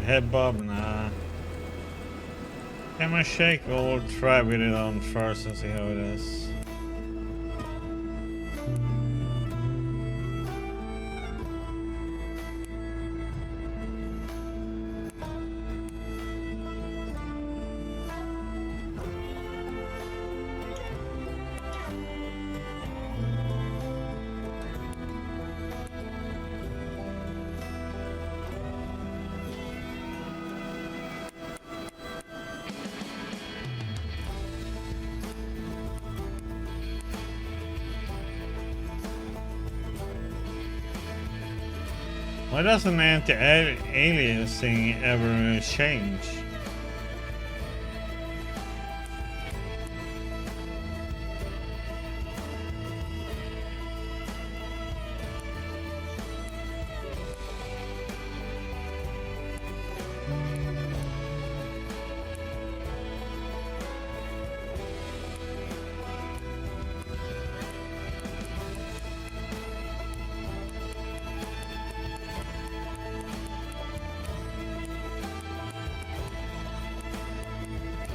head bob? Nah. Camera shake? We'll try with it on first and see how it is. Why doesn't anti-aliasing ever change?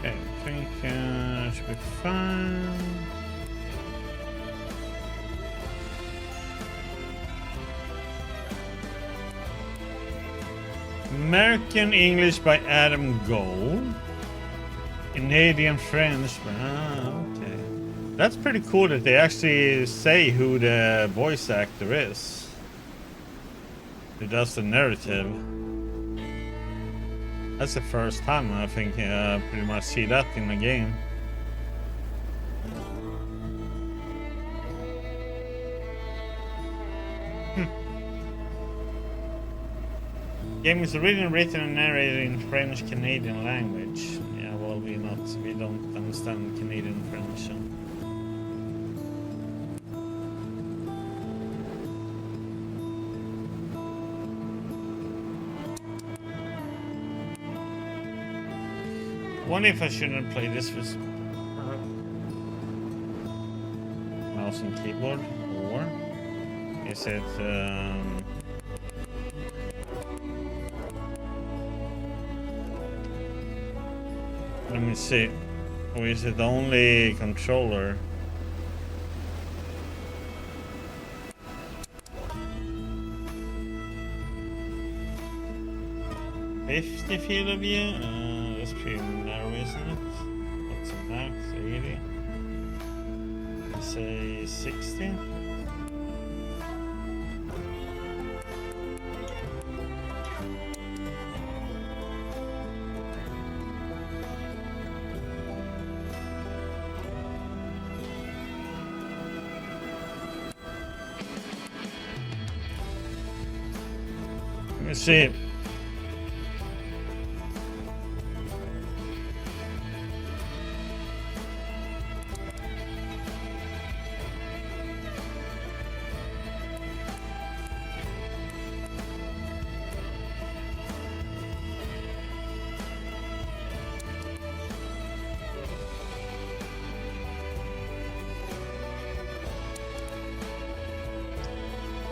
Okay, I think should be fine. American English by Adam Gold. Canadian French. Okay. That's pretty cool that they actually say who the voice actor is. Who does the narrative. That's the first time I think pretty much see that in the game. Game is originally written and narrated in French Canadian language. Yeah, well we don't understand Canadian French. So. I wonder if I shouldn't play this with mouse and keyboard, or is it let me see, or is it only controller? $50 field of view? That's pretty narrow, isn't it? What's the max? 80? Let's say 60? Let me see.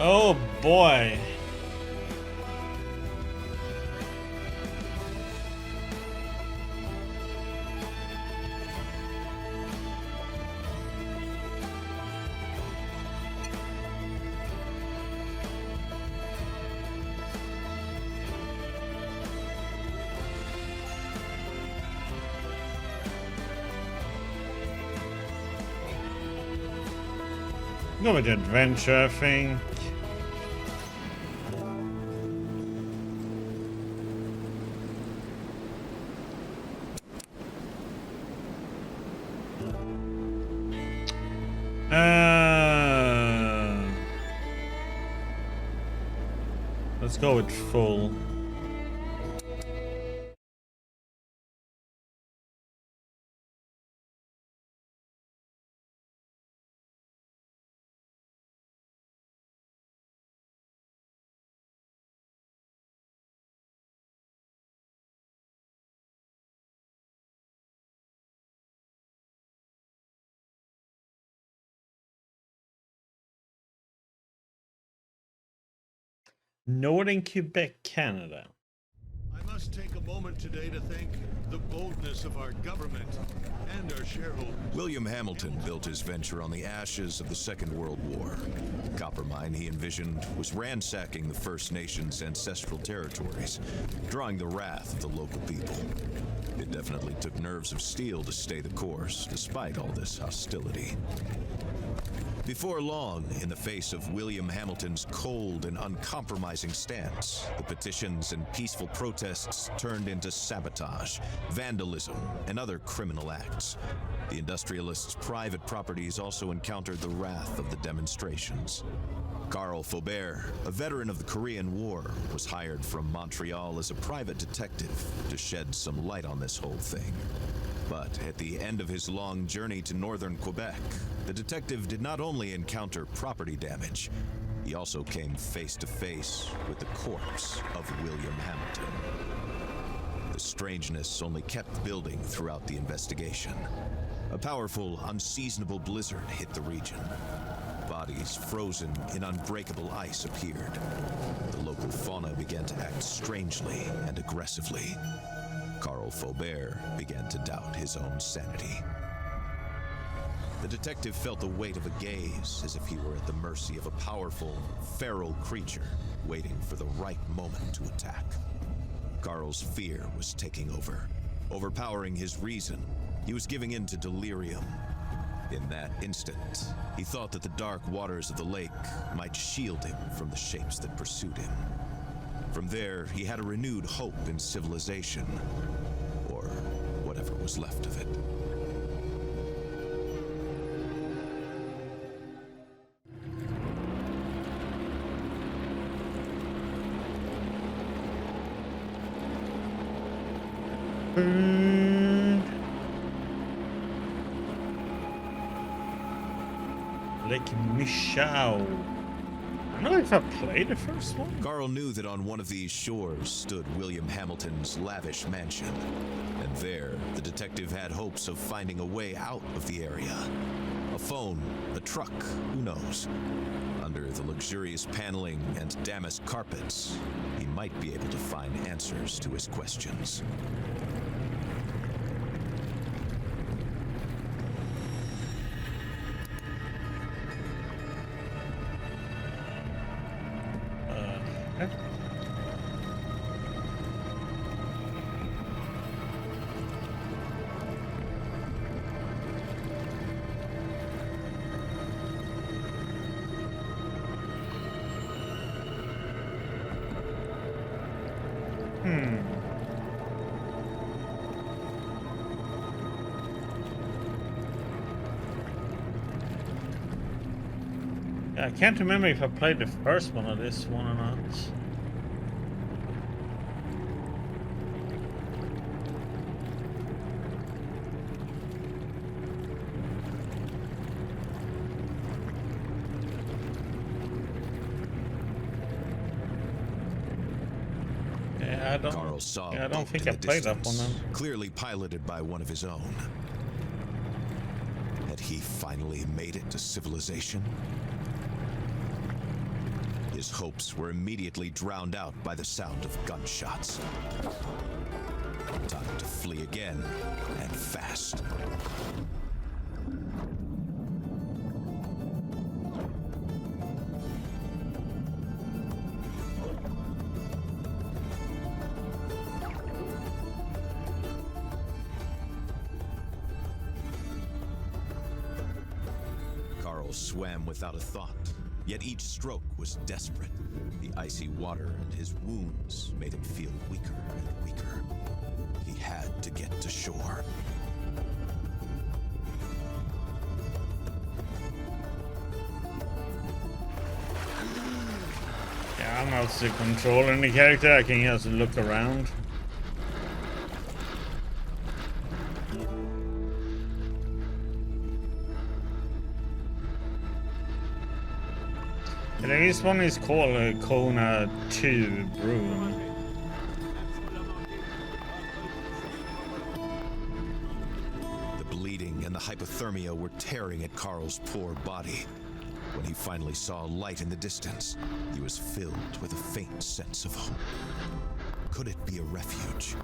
Oh boy. Go with the adventure, I think. Let's go with full. Northern Quebec, Canada. I must must take a moment today to thank the boldness of our government and our shareholders. William Hamilton built his venture on the ashes of the Second World War. The copper mine he envisioned was ransacking the First Nations' ancestral territories, drawing the wrath of the local people. It definitely took nerves of steel to stay the course, despite all this hostility. Before long, in the face of William Hamilton's cold and uncompromising stance, the petitions and peaceful protests turned into sabotage, vandalism, and other criminal acts. The industrialists' private properties also encountered the wrath of the demonstrations. Carl Faubert, a veteran of the Korean War, was hired from Montreal as a private detective to shed some light on this whole thing. But at the end of his long journey to northern Quebec, the detective did not only encounter property damage, he also came face to face with the corpse of William Hamilton. The strangeness only kept building throughout the investigation. A powerful, unseasonable blizzard hit the region. Bodies frozen in unbreakable ice appeared. The local fauna began to act strangely and aggressively. Carl Faubert began to doubt his own sanity. The detective felt the weight of a gaze, as if he were at the mercy of a powerful, feral creature waiting for the right moment to attack. Carl's fear was taking over, overpowering his reason. He was giving in to delirium. In that instant, he thought that the dark waters of the lake might shield him from the shapes that pursued him. From there, he had a renewed hope in civilization, or whatever was left of it. Lake Mishaau. I don't know if I played the first one. Carl knew that on one of these shores stood William Hamilton's lavish mansion. And there, the detective had hopes of finding a way out of the area. A phone, a truck, who knows? Under the luxurious paneling and damask carpets, he might be able to find answers to his questions. I can't remember if I played the first one or this one or not. Carl saw I don't think I played that one then. Clearly piloted by one of his own. Had he finally made it to civilization? His hopes were immediately drowned out by the sound of gunshots. Time to flee again, and fast. Carl swam without a thought. Yet each stroke was desperate. The icy water and his wounds made him feel weaker and weaker. He had to get to shore. Yeah, I'm not controlling the character. I can just look around. This one is called Kona II Brume. The bleeding and the hypothermia were tearing at Carl's poor body. When he finally saw a light in the distance, he was filled with a faint sense of hope. could it be a refuge?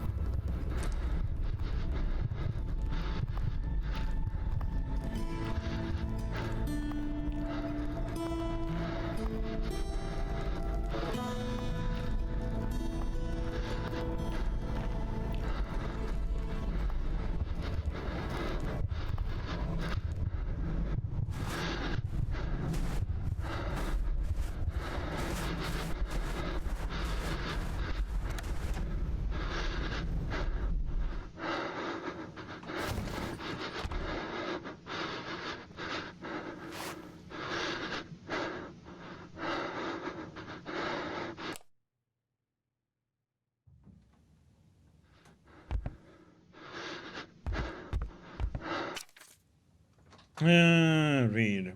Read.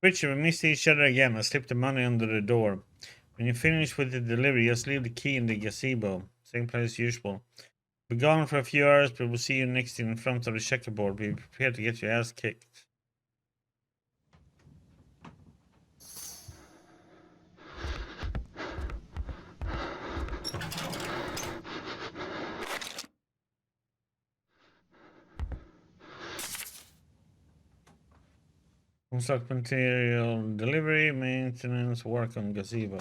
Richard, we missed each other again. I slipped the money under the door. When you finish with the delivery, just leave the key in the gazebo. Same place as usual. Be gone for a few hours, but we'll see you next in front of the checkerboard. Be prepared to get your ass kicked. Construct material delivery, maintenance, work on gazebo.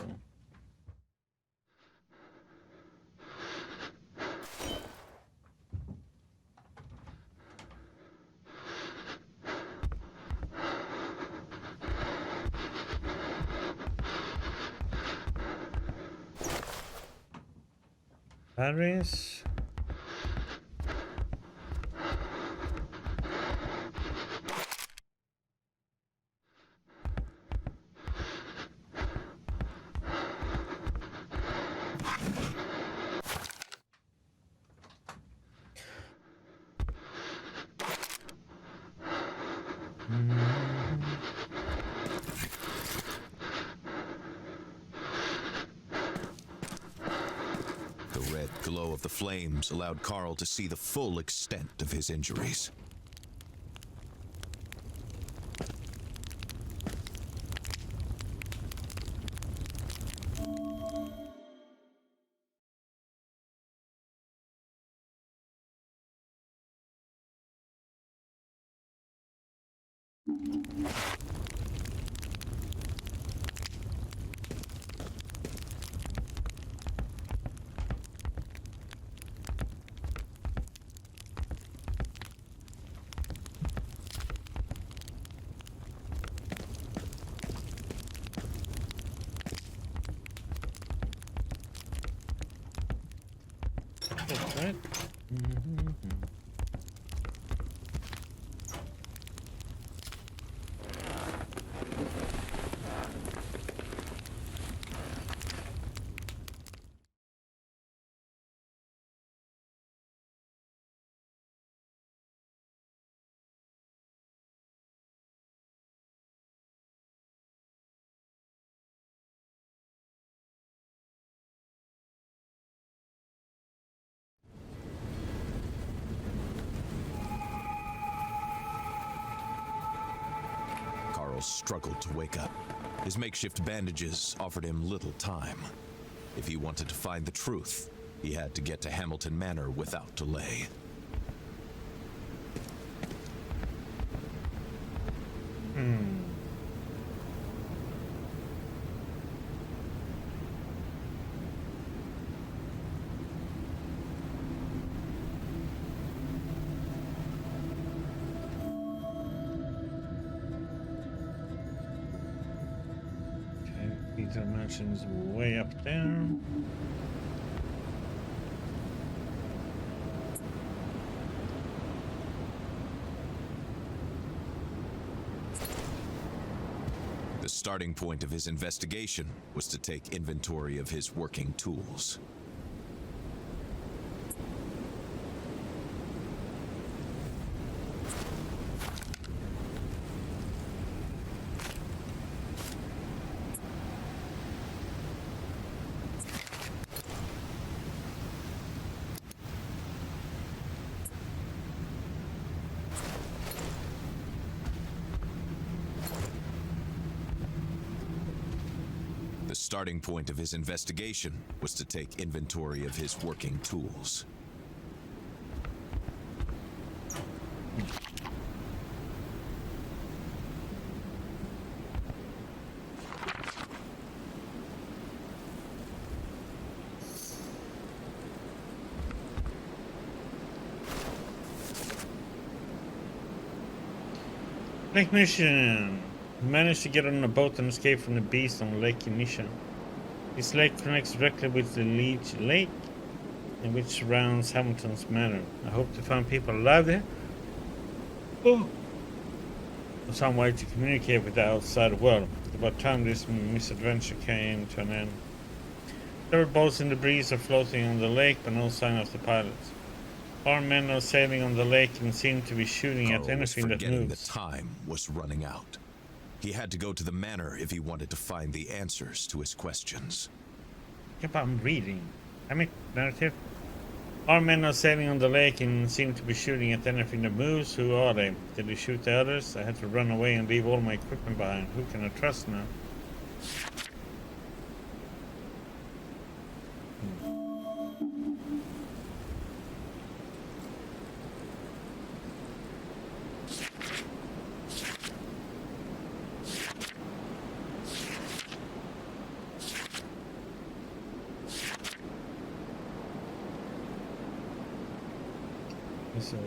Batteries. The red glow of the flames allowed Carl to see the full extent of his injuries. That's right. Carl struggled to wake up. His makeshift bandages offered him little time. If he wanted to find the truth, he had to get to Hamilton Manor without delay. Okay, Peter Mansion's way up there. The starting point of his investigation was to take inventory of his working tools. starting point of his investigation was to take inventory of his working tools. Lake Mishaau managed to get on a boat and escape from the beast on Lake Mishaau. This lake connects directly with the Leech Lake, in which surrounds Hamilton's Manor. I hope to find people alive there. Oh. Some way to communicate with the outside world. About time this misadventure came to an end. Several boats in the breeze are floating on the lake, but no sign of the pilots. Armed men are sailing on the lake and seem to be shooting at anything that moves. The time was running out. He had to go to the manor if he wanted to find the answers to his questions. Yep, I'm reading. I mean, narrative. Armed men are sailing on the lake and seem to be shooting at anything that moves. Who are they? Did they shoot the others? I had to run away and leave all my equipment behind. Who can I trust now? So,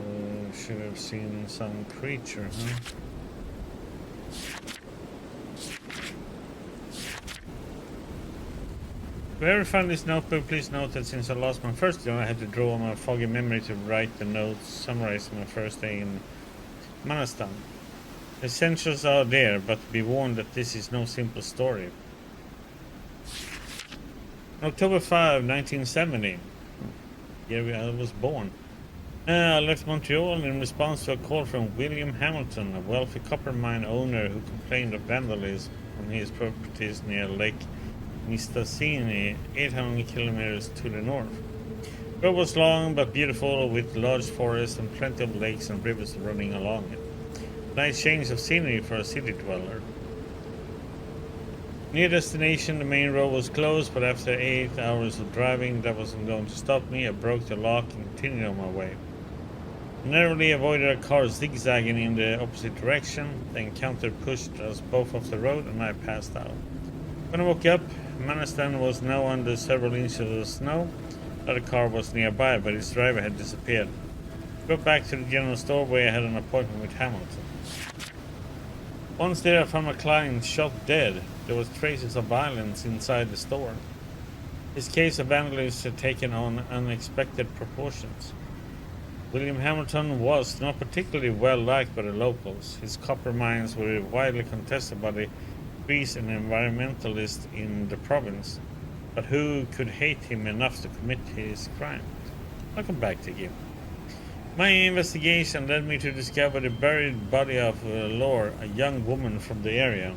should have seen some creature, huh? Whoever found this notebook, please note that since I lost my first job, I had to draw on my foggy memory to write the notes summarizing my first day in Manastan. The essentials are there, but be warned that this is no simple story. October 5, 1970. Year I was born. I left Montreal in response to a call from William Hamilton, a wealthy copper mine owner who complained of vandalism on his properties near Lake Mistassini, 800 kilometers to the north. The road was long but beautiful, with large forests and plenty of lakes and rivers running along it. Nice change of scenery for a city dweller. Near destination, the main road was closed, but after 8 hours of driving, that wasn't going to stop me. I broke the lock and continued on my way. I narrowly avoided a car zigzagging in the opposite direction. The encounter pushed us both off the road and I passed out. When I woke up, Manastan was now under several inches of snow. Another car was nearby, but its driver had disappeared. I got back to the general store where I had an appointment with Hamilton. Once there, I found my client shot dead. There was traces of violence inside the store. His case of vandalism had taken on unexpected proportions. William Hamilton was not particularly well liked by the locals. His copper mines were widely contested by the priests and environmentalists in the province. But who could hate him enough to commit his crimes? Welcome back to you. My investigation led me to discover the buried body of Laura, a young woman from the area.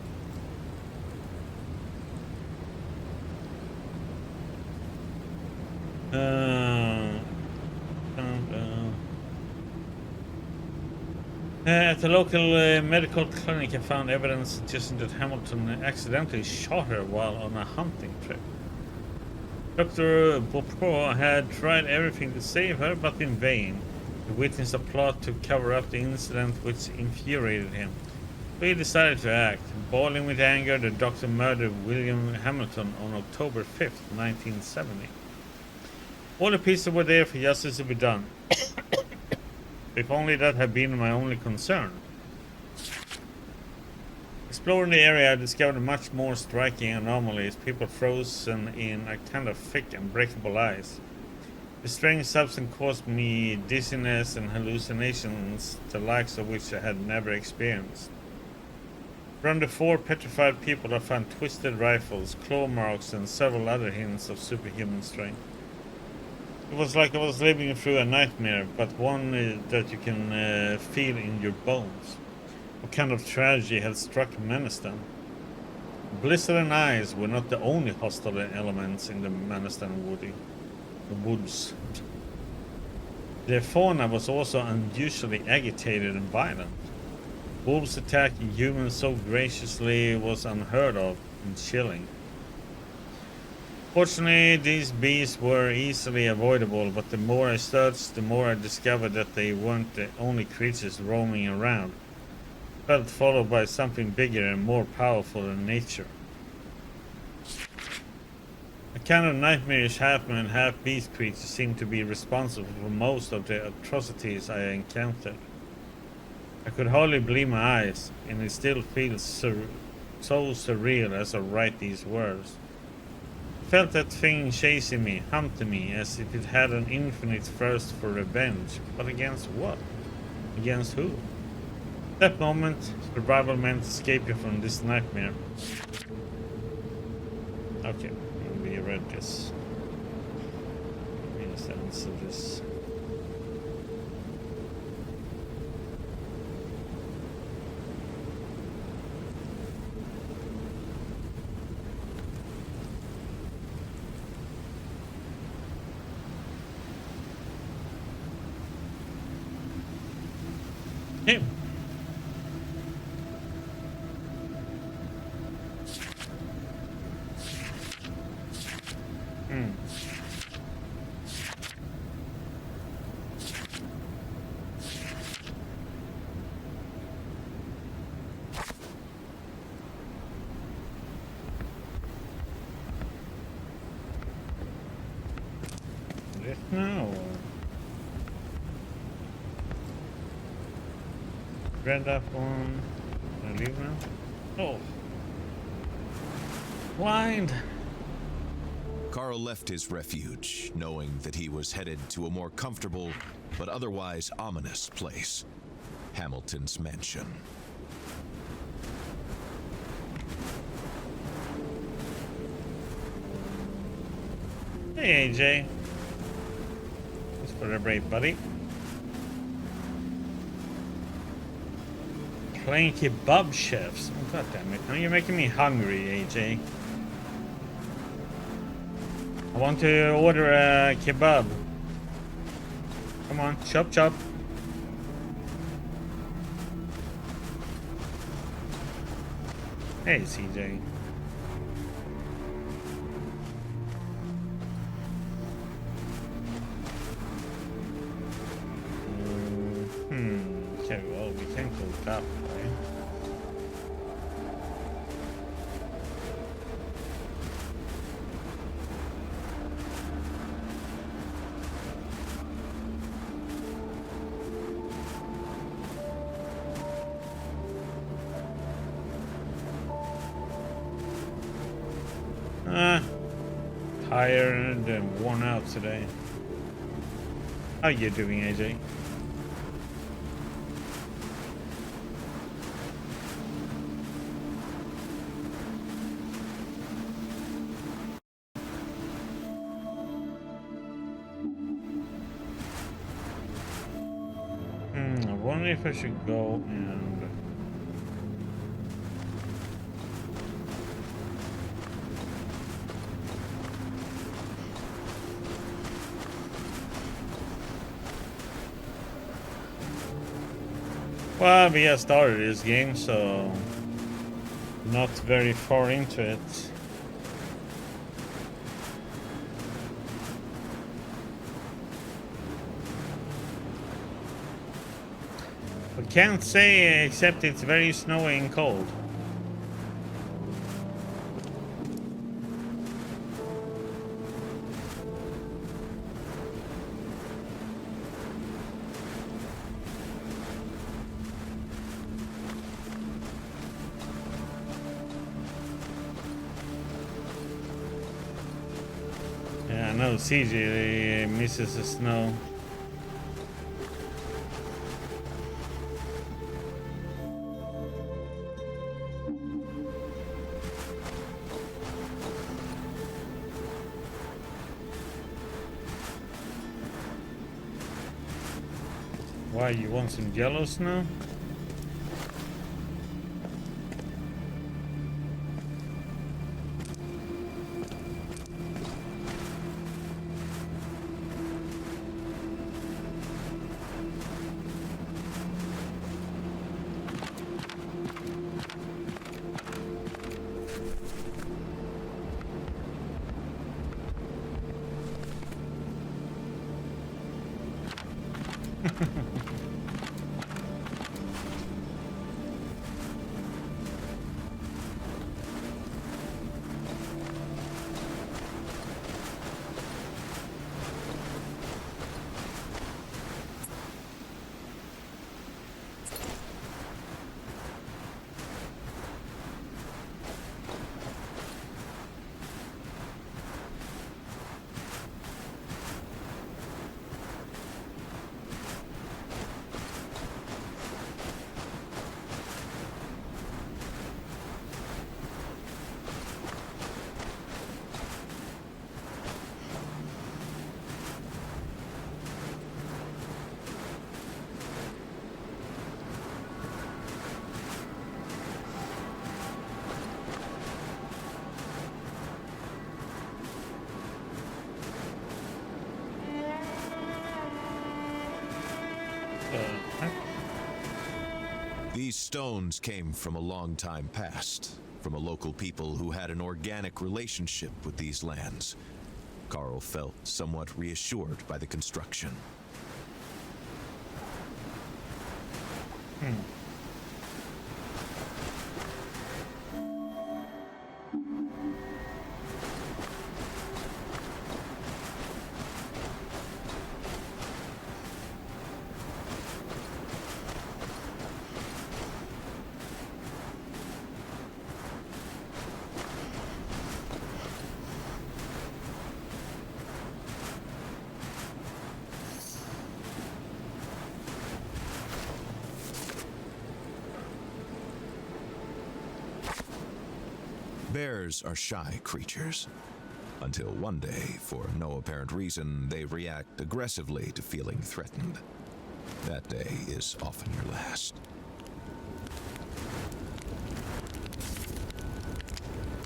At the local medical clinic, I found evidence suggesting that Hamilton accidentally shot her while on a hunting trip. Dr. Beaupre had tried everything to save her, but in vain. He witnessed a plot to cover up the incident, which infuriated him. So he decided to act. Boiling with anger, the doctor murdered William Hamilton on October 5th, 1970. All the pieces were there for justice to be done. If only that had been my only concern. Exploring the area, I discovered much more striking anomalies. People frozen in a kind of thick and breakable ice. The strange substance caused me dizziness and hallucinations, the likes of which I had never experienced. Around the 4 petrified people, I found twisted rifles, claw marks, and several other hints of superhuman strength. It was like I was living through a nightmare, but one that you can feel in your bones. What kind of tragedy had struck Manastan? Blizzard and ice were not the only hostile elements in the Manastan woods. The fauna was also unusually agitated and violent. Wolves attacking humans so graciously was unheard of and chilling. Fortunately, these beasts were easily avoidable, but the more I searched, the more I discovered that they weren't the only creatures roaming around. I felt followed by something bigger and more powerful than nature. A kind of nightmarish half-man, half-beast creature seemed to be responsible for most of the atrocities I encountered. I could hardly believe my eyes, and it still feels so surreal as I write these words. I felt that thing chasing me, hunting me, as if it had an infinite thirst for revenge. But against what? Against who? At that moment, survival meant escaping from this nightmare. Okay, we read this. Means the answer to this. Hey. This now? Or read that one. Can I leave now? Oh. Blind. Carl left his refuge, knowing that he was headed to a more comfortable, but otherwise ominous place. Hamilton's mansion. Hey, AJ. Thanks for the brave, buddy. Playing kebab chefs. Oh, God damn it. Now you're making me hungry, AJ. I want to order a kebab. Come on, chop chop. Hey, CJ. Okay, well, we can't go that way. Tired and worn out today. How you doing, AJ? I wonder if I should go and... Well, we have started this game, so not very far into it. I can't say except it's very snowy and cold. Yeah, I know CJ misses the snow. Why, you want some yellow snow? These stones came from a long time past, from a local people who had an organic relationship with these lands. Carl felt somewhat reassured by the construction. Bears are shy creatures. Until one day, for no apparent reason, they react aggressively to feeling threatened. That day is often your last.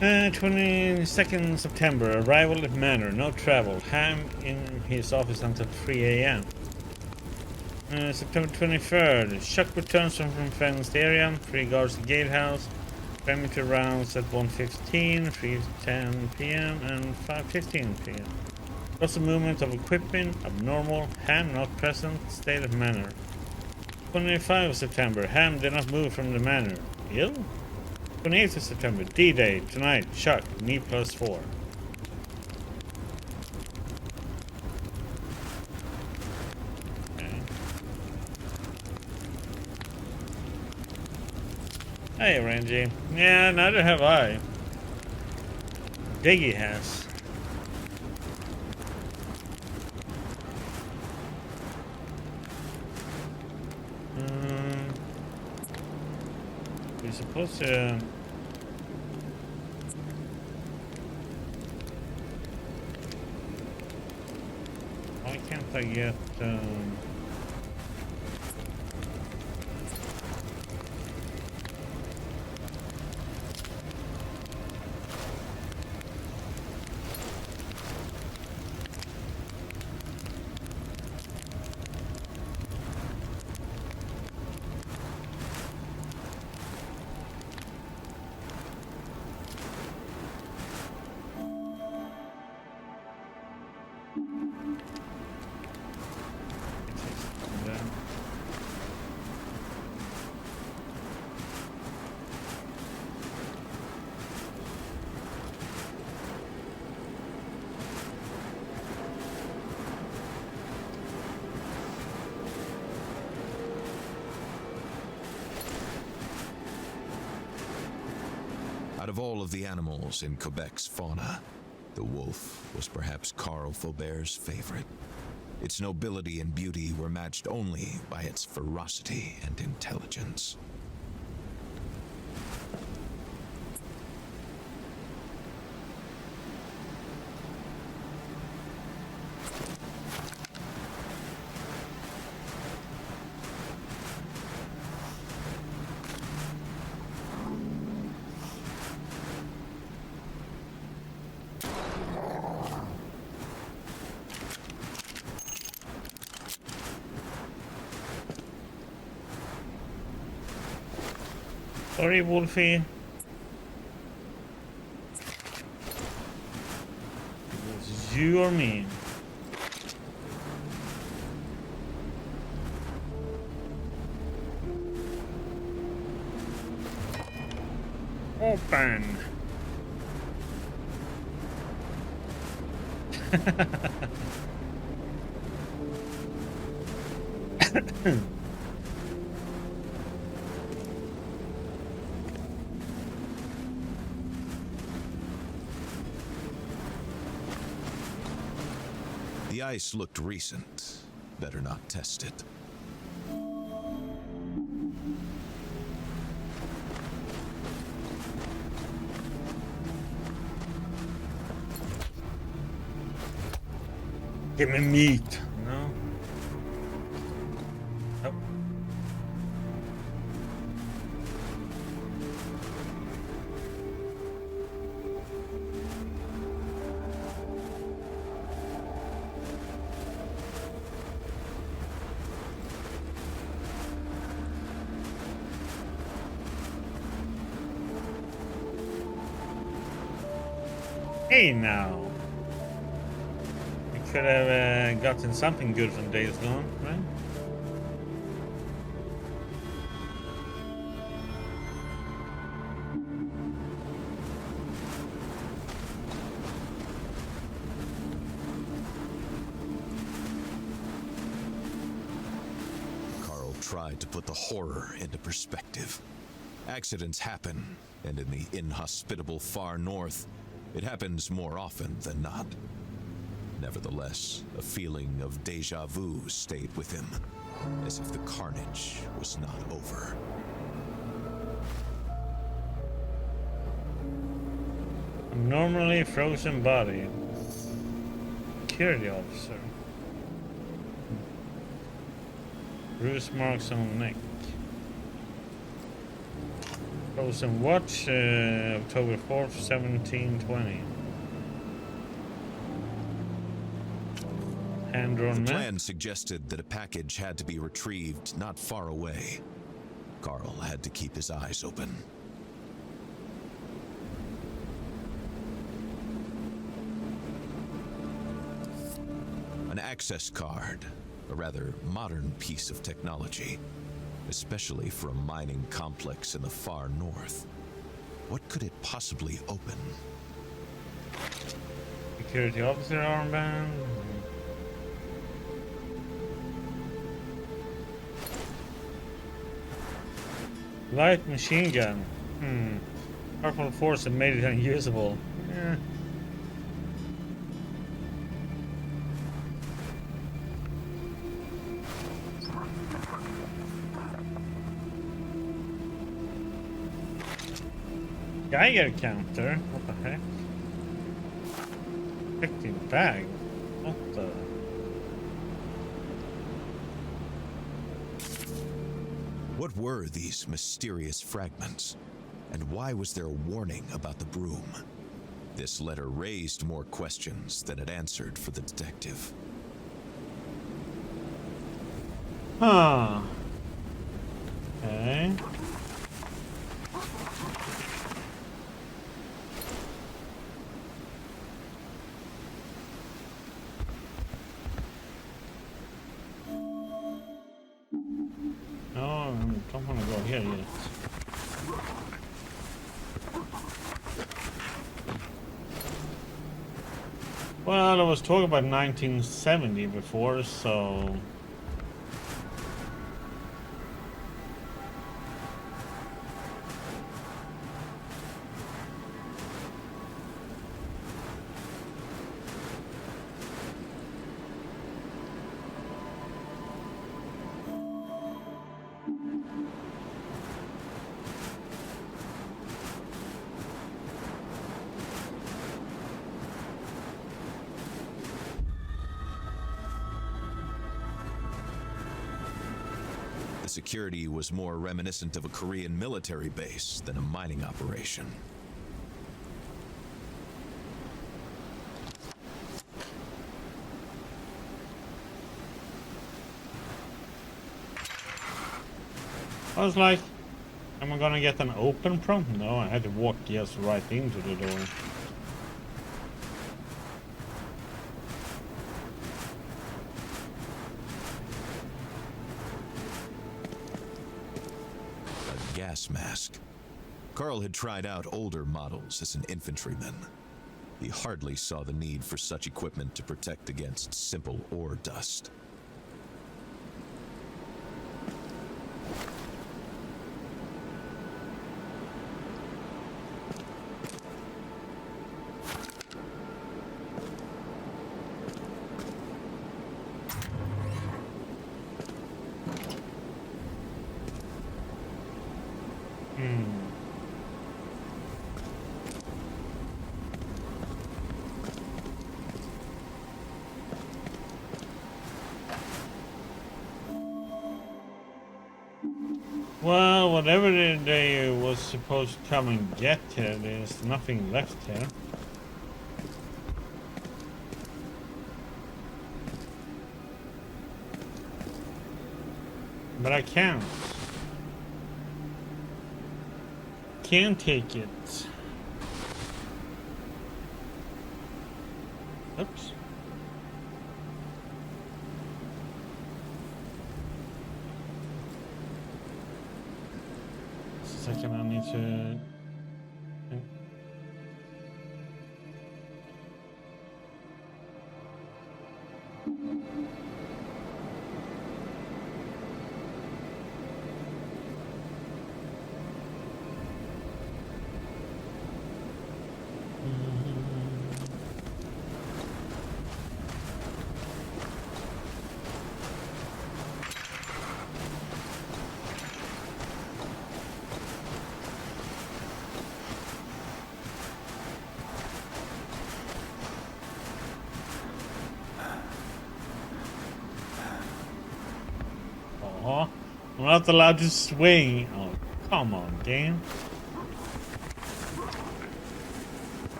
22nd September, arrival at Manor, no travel. Ham in his office until 3 a.m. September 23rd, Chuck returns from fenced area, 3 guards the gatehouse, perimeter rounds at 1:15, 3:10 p.m. and 5:15 p.m. Lots of movement of equipment, abnormal, Ham not present, state of Manor. 25th September, Ham did not move from the Manor. Ill? 28th of September, D-Day, tonight, Chuck, me +4. Okay. Hey, Rangy. Yeah, neither have I. Diggy has. We're supposed to... Why can't I get... Out of all of the animals in Quebec's fauna, the wolf was perhaps Carl Faubert's favorite. Its nobility and beauty were matched only by its ferocity and intelligence. Sorry, Wolfie. It was you or me. Open. The ice looked recent. Better not test it. Give me meat. No. Oh. Hey now. We could have gotten something good from Days Gone, right? Carl tried to put the horror into perspective. Accidents happen, and in the inhospitable far north, it happens more often than not. Nevertheless, a feeling of déjà vu stayed with him, as if the carnage was not over. A normally frozen body. Security officer. Bruise marks on neck. Frozen watch, October 4th, 1720. Hand-drawn The map. plan suggested that a package had to be retrieved not far away. Carl had to keep his eyes open. An access card, a rather modern piece of technology, especially for a mining complex in the far north. What could it possibly open? Security officer armband. Light machine gun. Powerful force that made it unusable. Eh. Geiger counter? What the heck? Effective bag? What the? What were these mysterious fragments? And why was there a warning about the Brume? This letter raised more questions than it answered for the detective. Huh. Okay. No, I don't want to go here yet. Well, I was talking about 1970 before, so... The security was more reminiscent of a Korean military base than a mining operation. I was like, am I gonna get an open prompt? No, I had to walk just right into the door. A gas mask. Carl had tried out older models as an infantryman. He hardly saw the need for such equipment to protect against simple ore dust. Well, whatever they was supposed to come and get here, there's nothing left here. But I can't. Can't take it. Oops. Second, I need to. Oh, I'm not allowed to swing. Oh, come on, game.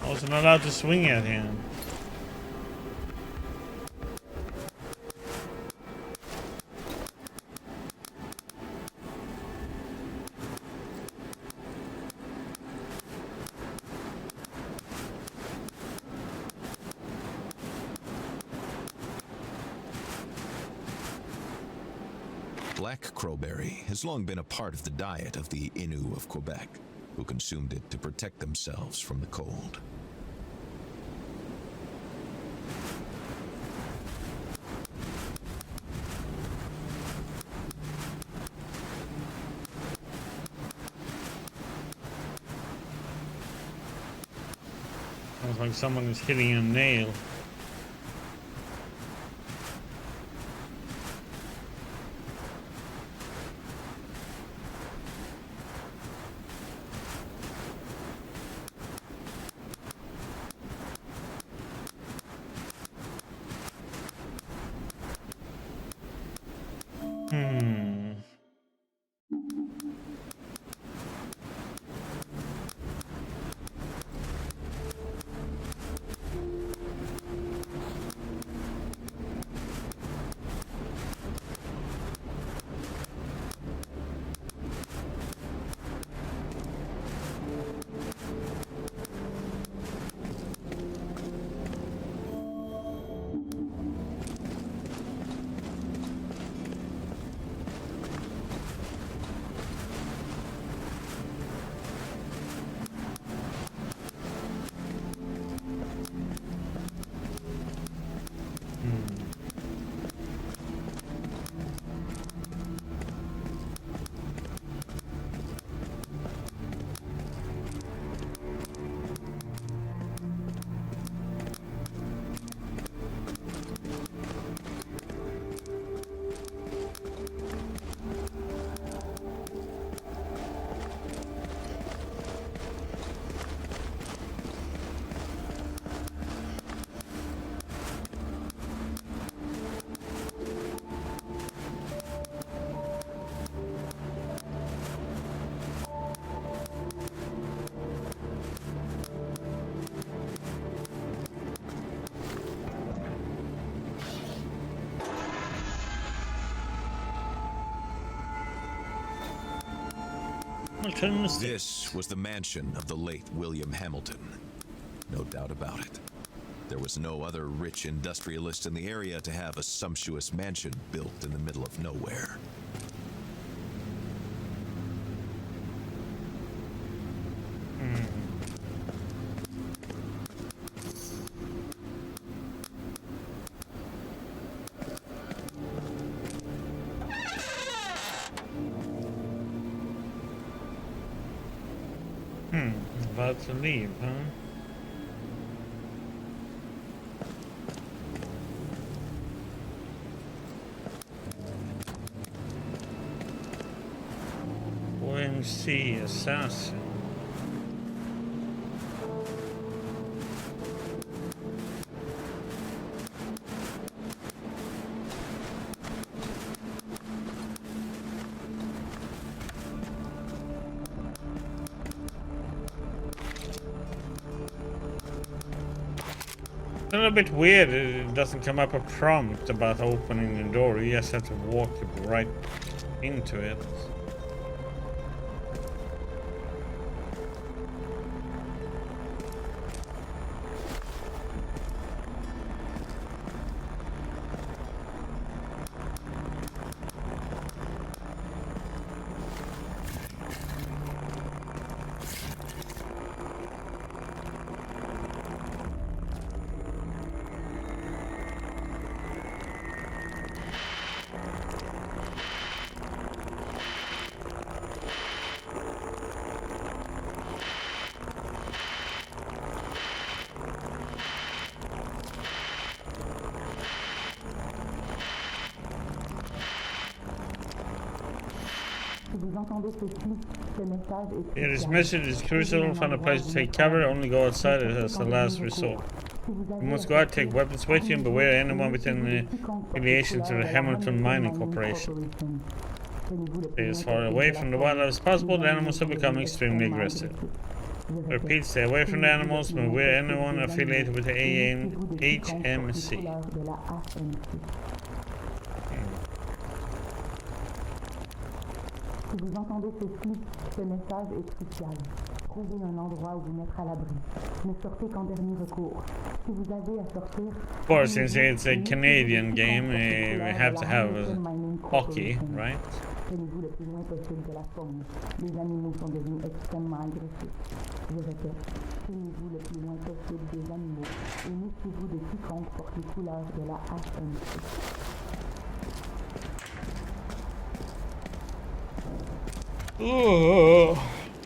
I wasn't allowed to swing at him. Black crowberry has long been a part of the diet of the Innu of Quebec, who consumed it to protect themselves from the cold. Sounds like someone is hitting a nail. This was the mansion of the late William Hamilton. No doubt about it. There was no other rich industrialist in the area to have a sumptuous mansion built in the middle of nowhere. About to leave, huh? OMC assassin. A little bit weird, it doesn't come up a prompt about opening the door, you just have to walk right into it. Yeah, this message is crucial. Find a place to take cover. Only go outside as a last resort. You must go out, take weapons with you, and beware anyone within affiliation to the Hamilton Mining Corporation. Stay as far away from the wildlife as possible. The animals are becoming extremely aggressive. Repeat, stay away from the animals, and beware anyone affiliated with the HMC. Si vous entendez ceci, ce message est crucial. Trouvez un endroit où vous mettre à l'abri. Ne sortez qu'en dernier recours. Si vous avez à sortir... Of course, since it's a Canadian game, we have to have hockey, right? Tenez-vous le plus loin possible de la faune. Les animaux sont devenus extrêmement agressifs. Je répète, tenez-vous le plus loin possible des animaux et méfiez-vous de quiconque porte les couleurs de la HMC. Oh,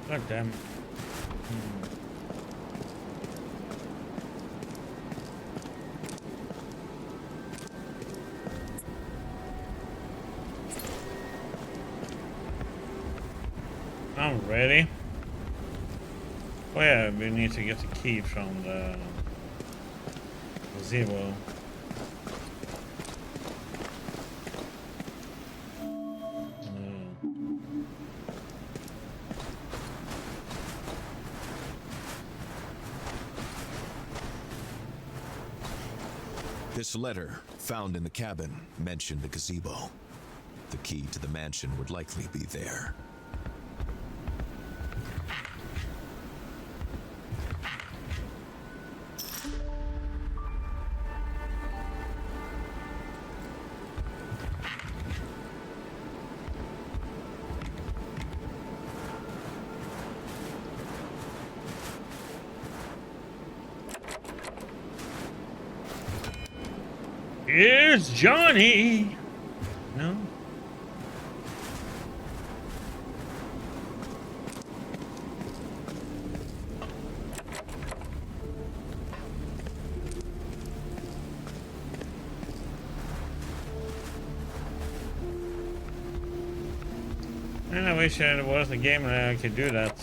god damn it. I'm ready. Oh yeah, we need to get the key from the gazebo. This letter, found in the cabin, mentioned the gazebo. The key to the mansion would likely be there. Here's Johnny! No? And I wish there was a game that I could do that.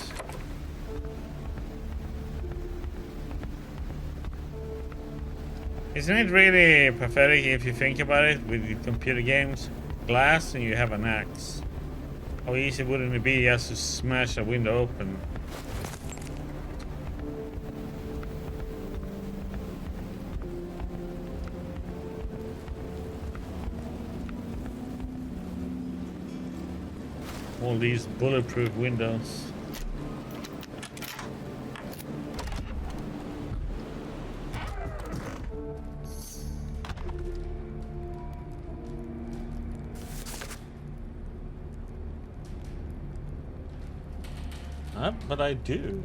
Isn't it really pathetic if you think about it with the computer games? Glass and you have an axe. How easy wouldn't it be just to smash a window open? All these bulletproof windows. But I do.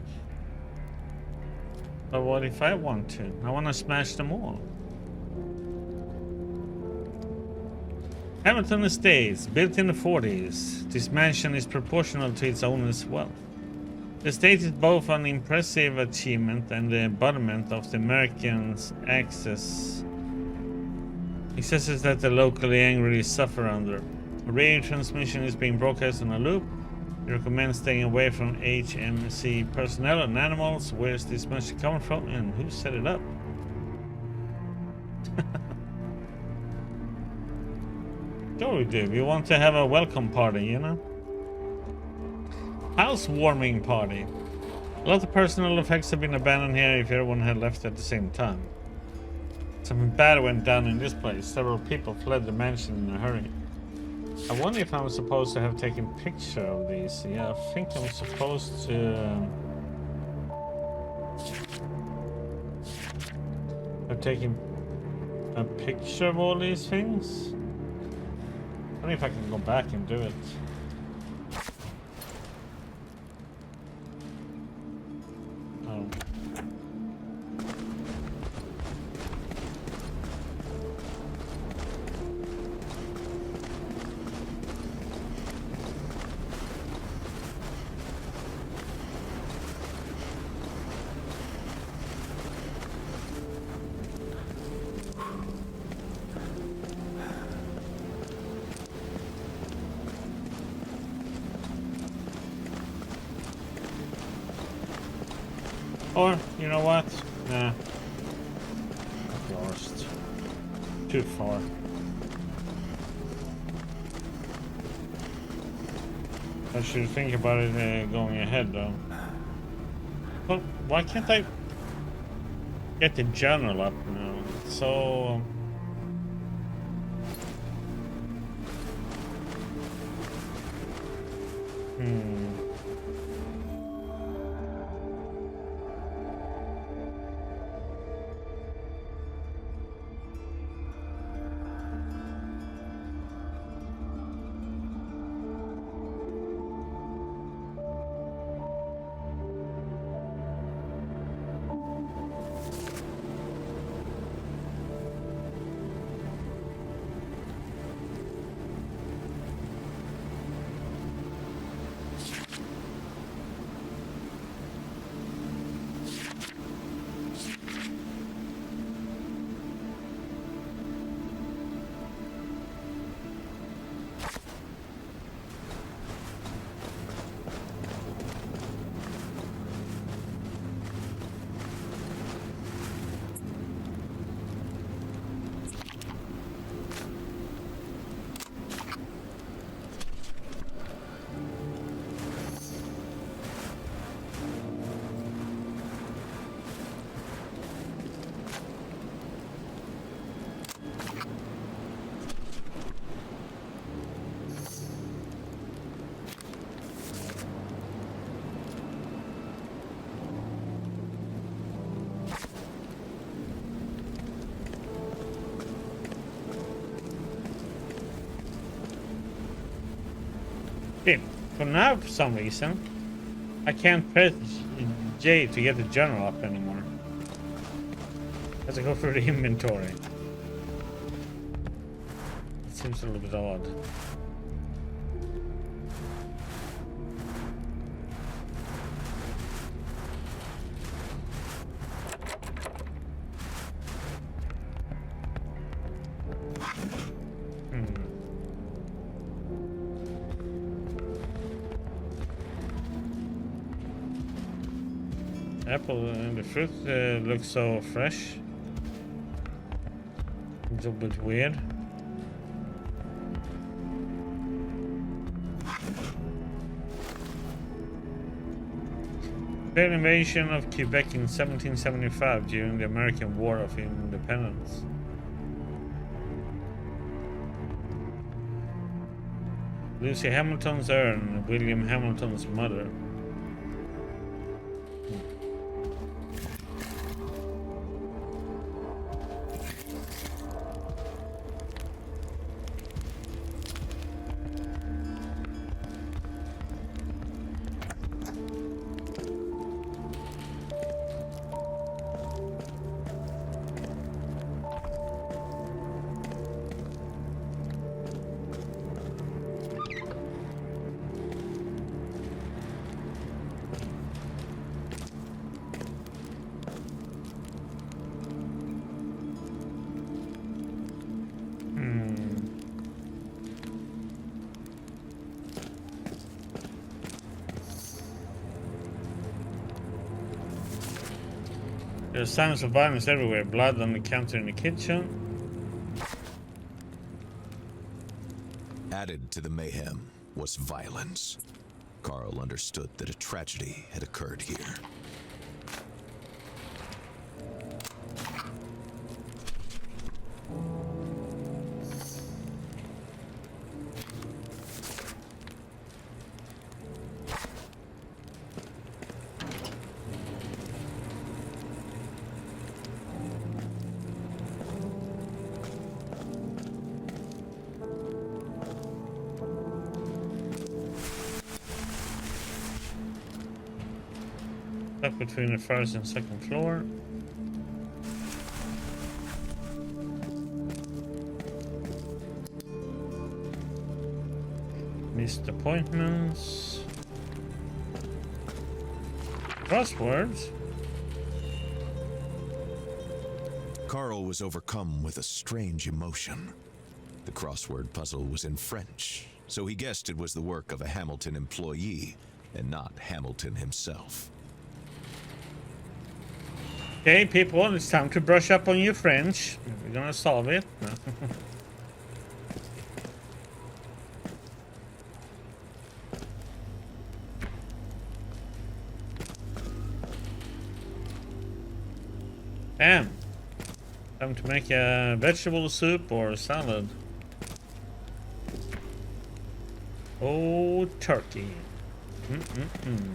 But what if I want to? I want to smash them all. Hamilton Estates, built in the 40s. This mansion is proportional to its owner's wealth. The estate is both an impressive achievement and the embodiment of the Americans' excesses that the locally angrily suffer under. A radio transmission is being broadcast on a loop. We recommend staying away from HMC personnel and animals. Where's this message coming from and who set it up? Sure we do. We want to have a welcome party, you know? Housewarming party. A lot of personal effects have been abandoned here if everyone had left at the same time. Something bad went down in this place. Several people fled the mansion in a hurry. I wonder if I'm supposed to have taken a picture of these. Yeah, I think I'm supposed to have taken a picture of all these things. I don't know if I can go back and do it. Oh. Or, you know what? Nah. Lost. Too far. I should think about it going ahead though. Well, why can't I get the journal up now? So... Okay, for now, for some reason, I can't press J to get the journal up anymore. I have to go through the inventory. It seems a little bit odd. Apple and the fruit looks so fresh. It's a bit weird. Failed invasion of Quebec in 1775 during the American War of Independence. Lucy Hamilton's urn, William Hamilton's mother. There's signs of violence everywhere. Blood on the counter in the kitchen. Added to the mayhem was violence. Carl understood that a tragedy had occurred here. Stuck between the first and second floor. Missed appointments. Crosswords. Carl was overcome with a strange emotion. The crossword puzzle was in French, so he guessed it was the work of a Hamilton employee and not Hamilton himself. Okay, people, it's time to brush up on your French. We're gonna solve it. Damn. Time to make a vegetable soup or salad. Oh, turkey. Mm-mm-mm.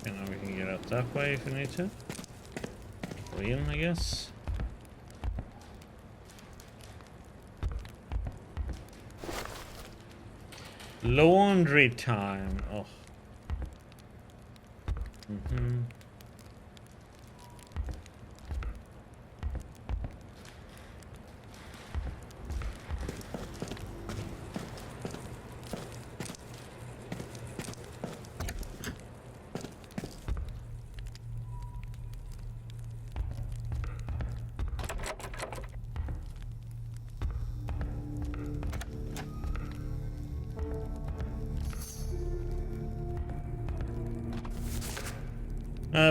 And now we can get out that way if we need to. Or in, I guess. Laundry time. Oh. Mm-hmm.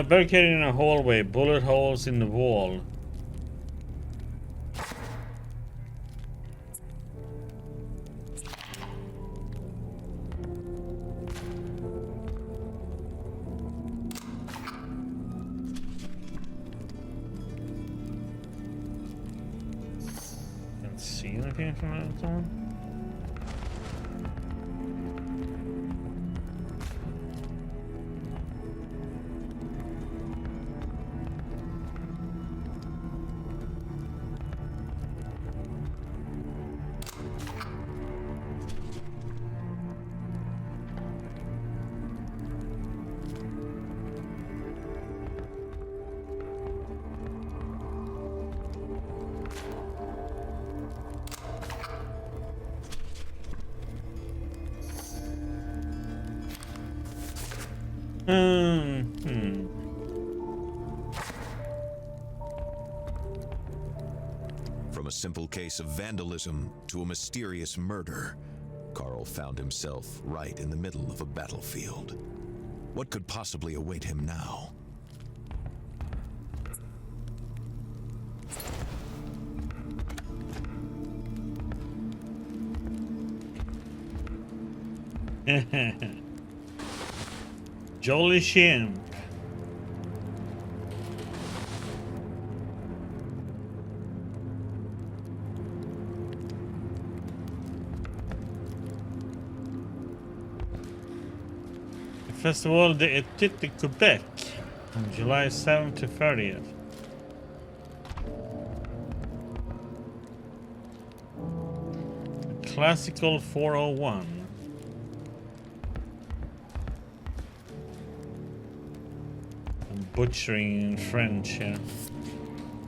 Barricaded in a hallway, bullet holes in the wall. Can't see anything from that one. From a simple case of vandalism to a mysterious murder, Carl found himself right in the middle of a battlefield. What could possibly await him now? Jolly Shimp. Festival de Etudes de Quebec on July 7th to 30th. Classical 401. I'm butchering in French here.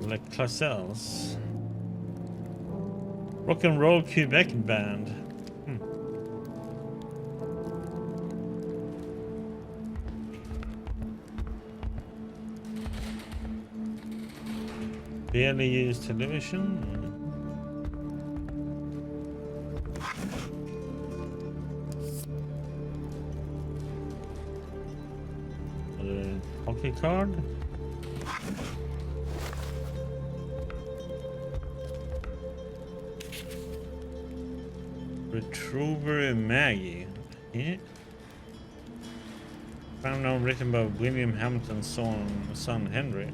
Les Classels. Rock and roll Quebec band. Barely used television. Hockey card. Retriever Maggie. Yeah. Found now written by William Hamilton's son Henry.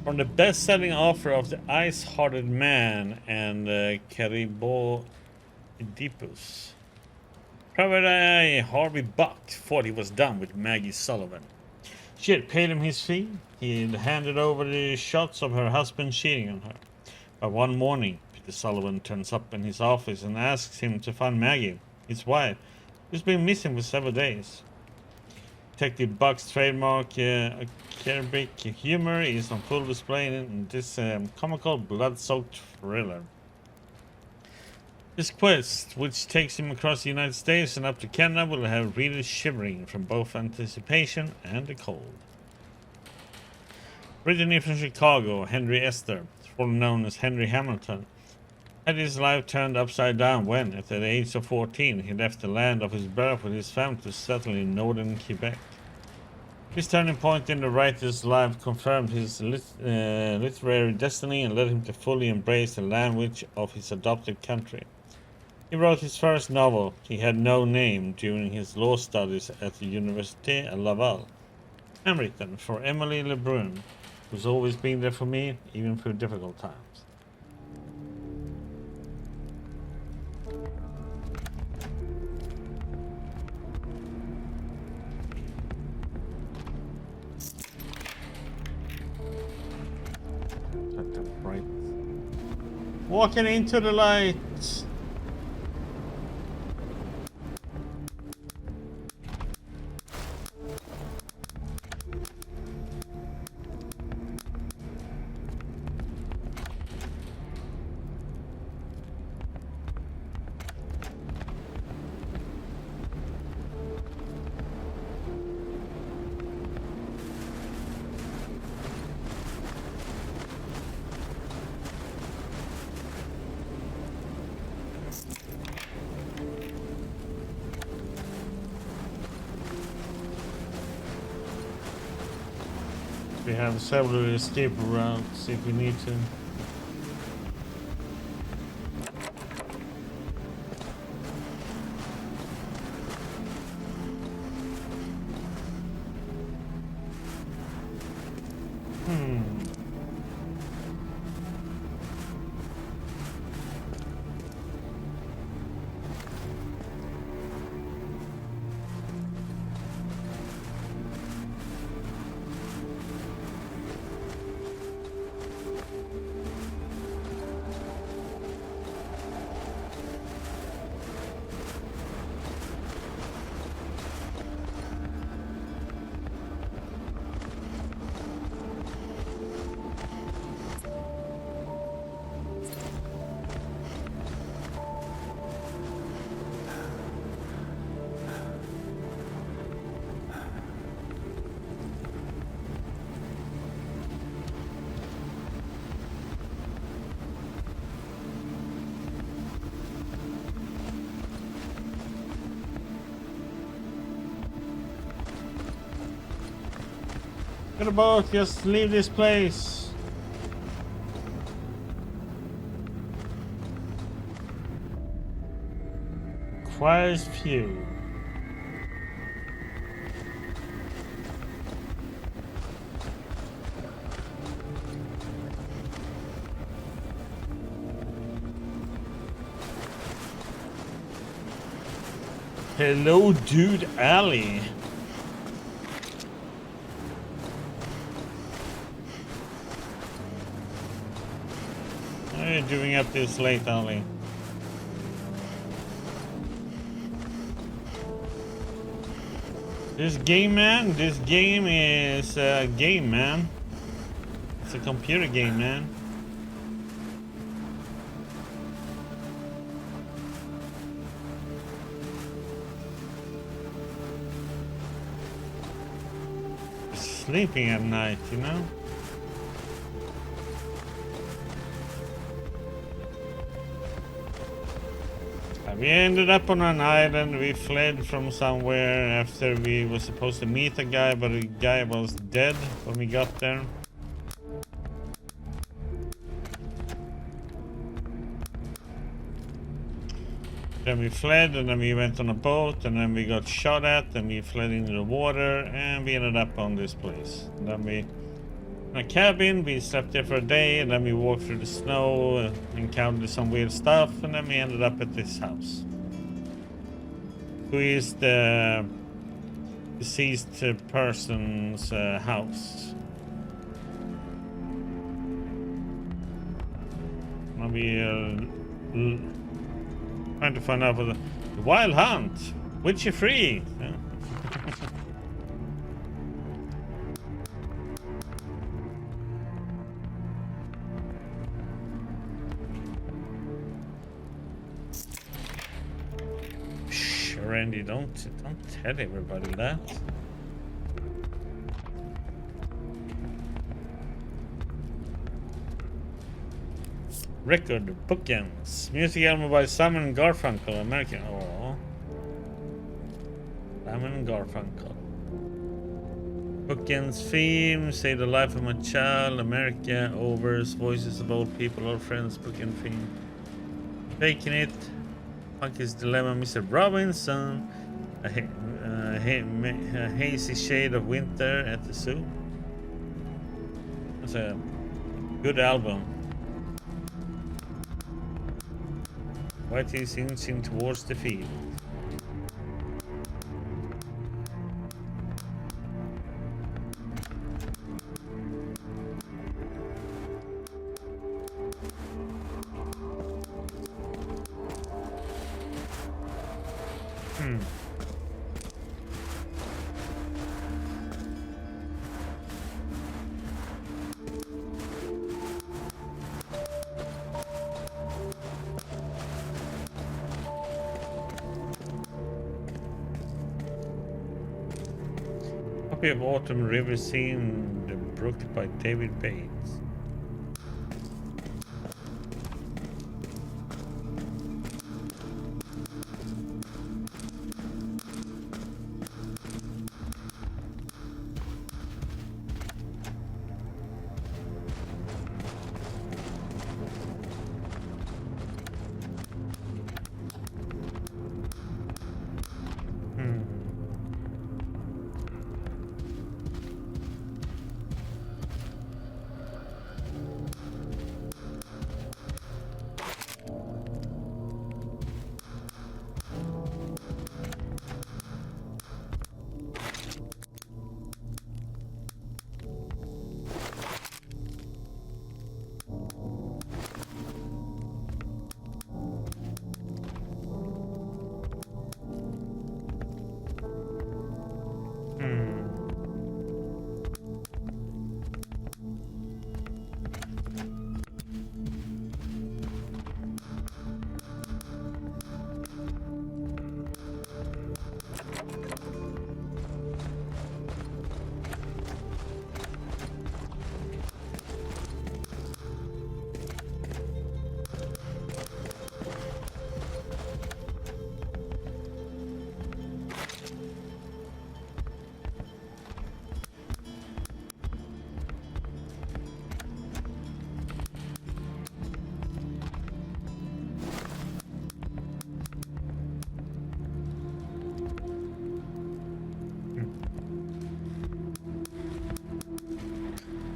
From the best-selling author of The Ice-Hearted Man and Caribou Oedipus. Private Harvey Buck thought he was done with Maggie Sullivan. She had paid him his fee. He had handed over the shots of her husband cheating on her. But one morning, Peter Sullivan turns up in his office and asks him to find Maggie, his wife, who's been missing for several days. Detective Buck's trademark acerbic humor is on full display in this comical, blood-soaked thriller. This quest, which takes him across the United States and up to Canada, will have readers shivering from both anticipation and the cold. Originally from Chicago, Henry Esther, formerly known as Henry Hamilton, had his life turned upside down when, at the age of 14, he left the land of his birth with his family to settle in northern Quebec. This turning point in the writer's life confirmed his literary destiny and led him to fully embrace the language of his adopted country. He wrote his first novel, He Had No Name, during his law studies at the Université at Laval. Handwritten for Emily Brume, who's always been there for me, even through difficult times. Let the bright. Walking into the light. We have several escape routes if we need to. Get a boat, just leave this place. Requires fuel. Hello, Dude Alley. What are you doing up this late, Ollie? This game, man. This game is a game, man. It's a computer game, man. sleeping at night, you know? We ended up on an island. We fled from somewhere after we were supposed to meet a guy, but the guy was dead when we got there. Then we fled, and then we went on a boat, and then we got shot at, and we fled into the water, and we ended up on this place. And then we in a cabin, we slept there for a day, and then we walked through the snow, encountered some weird stuff, and then we ended up at this house. Who is the deceased person's house? Maybe trying to find out what the wild hunt, witchy free. Yeah. Randy, don't tell everybody that. Record bookends. Music album by Simon Garfunkel, American. Oh, Simon Garfunkel. Bookends theme. Say the life of my child. America. Overs. Voices of old people or friends. Bookend theme. Faking it. Monkey's Dilemma, Mr. Robinson, a hazy shade of winter at the zoo. That's a good album. Whitey's inching towards the field. Copy of Autumn River Scene, The Brook by David Bates.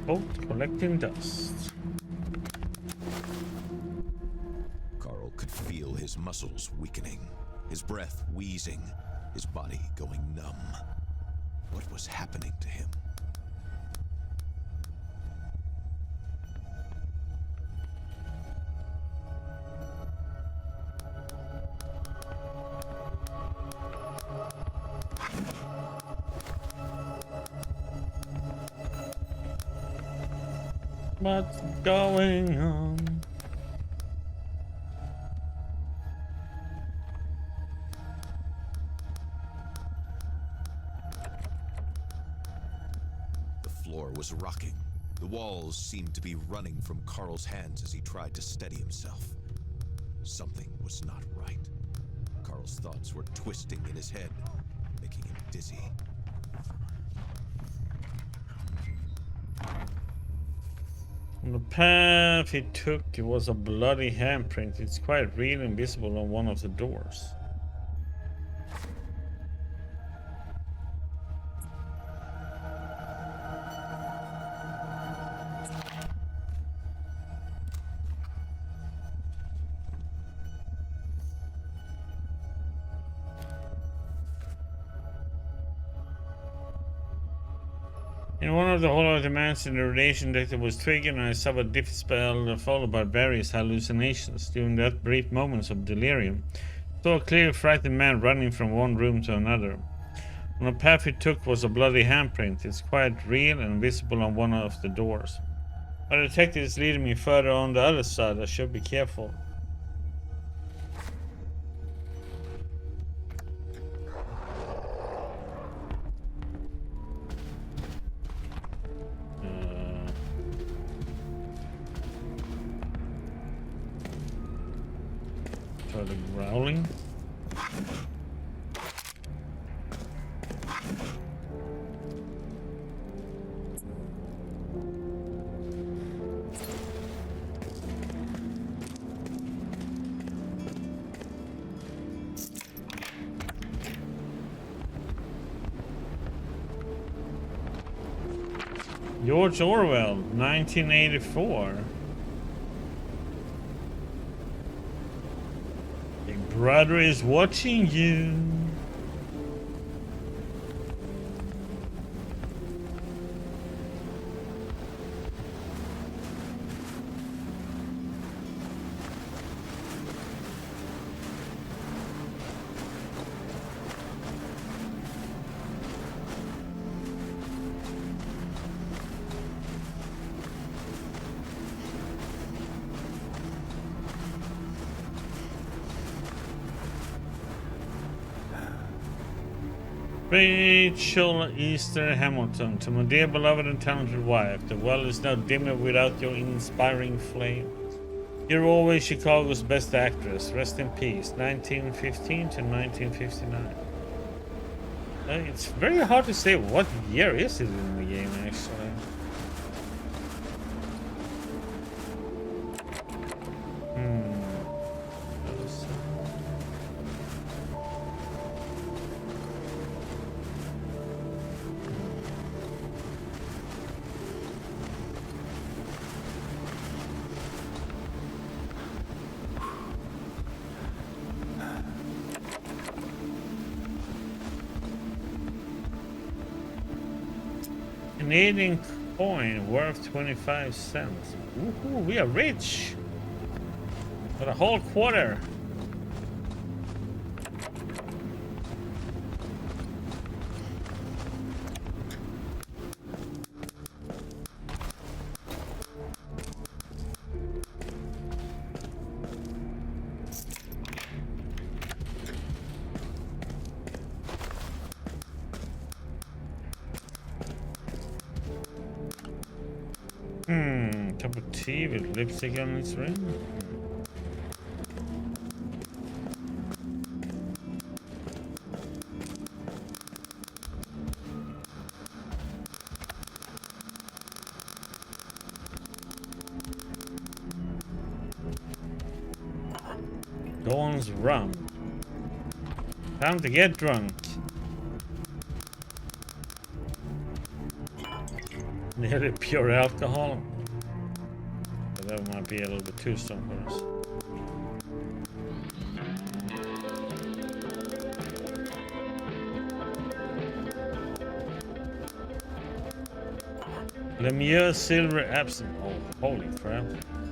Boat collecting dust. Carl could feel his muscles weakening, his breath wheezing, his body going numb. What was happening to him? What's going on? floor was rocking. The walls seemed to be running from Carl's hands as he tried to steady himself. Something was not right. Carl's thoughts were twisting in his head, making him dizzy. On the path he took, it was a bloody handprint. It's quite real and visible on one of the doors. In one of the hollow demands in the radiation detector was triggered, and I suffered a diffy spell followed by various hallucinations. During that brief moments of delirium, I saw a clearly frightened man running from one room to another. On the path he took was a bloody handprint. It's quite real and visible on one of the doors. My detective is leading me further on the other side. I should be careful. The growling. George Orwell, 1984. Big brother is watching you. Rachel Easter Hamilton, to my dear beloved and talented wife, the world is now dimmer without your inspiring flame. You're always Chicago's best actress. Rest in peace. 1915 to 1959. It's very hard to say what year is it in the game, actually. Canadian coin worth 25 cents. Woohoo, we are rich! For the whole quarter. Cup of tea with lipstick on its rim. Dawn's rum. Time to get drunk. Nearly pure alcohol. That might be a little bit too strong for us. Lemieux Silver Absinthe. Oh, holy crap.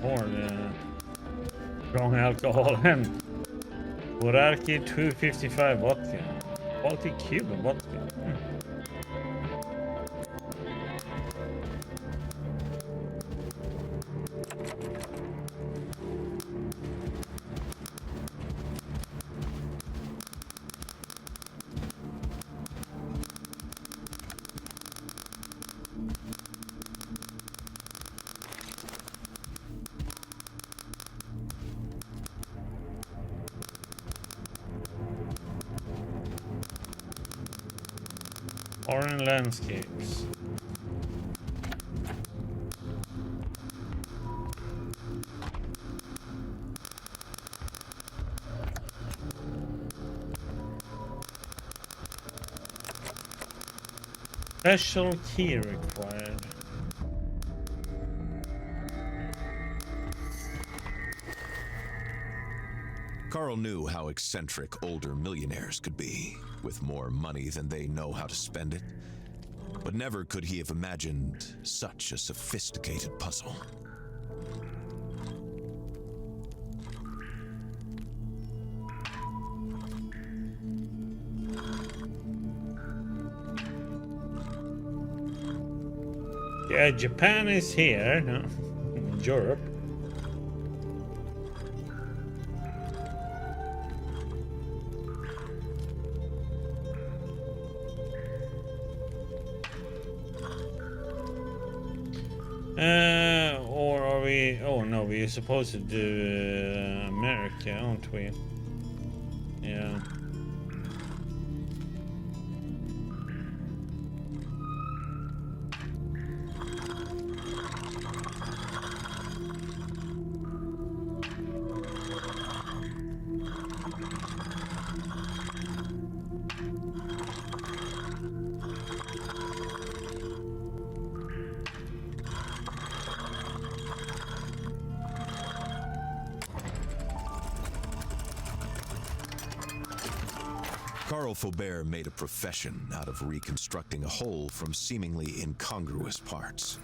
More strong alcohol and Borarki 255 vodka. Baltic Cuban vodka. Foreign landscapes. Special key required. Carl knew how eccentric older millionaires could be, with more money than they know how to spend it. But never could he have imagined such a sophisticated puzzle. Yeah, Japan is here, no? Europe. Or are we? Oh no, we're supposed to do America, aren't we? Yeah. Carl Faubert made a profession out of reconstructing a whole from seemingly incongruous parts.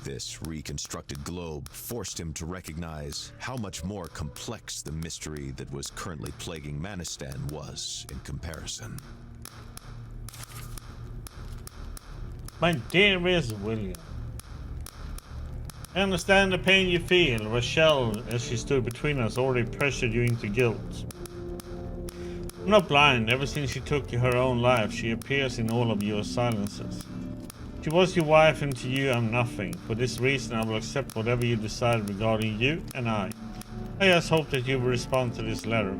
This reconstructed globe forced him to recognize how much more complex the mystery that was currently plaguing Manistan was in comparison. My dearest William, I understand the pain you feel. Rochelle, as she stood between us, already pressured you into guilt. I'm not blind. Ever since she took her own life, she appears in all of your silences. She was your wife, and to you I'm nothing. For this reason I will accept whatever you decide regarding you and I. I just hope that you will respond to this letter.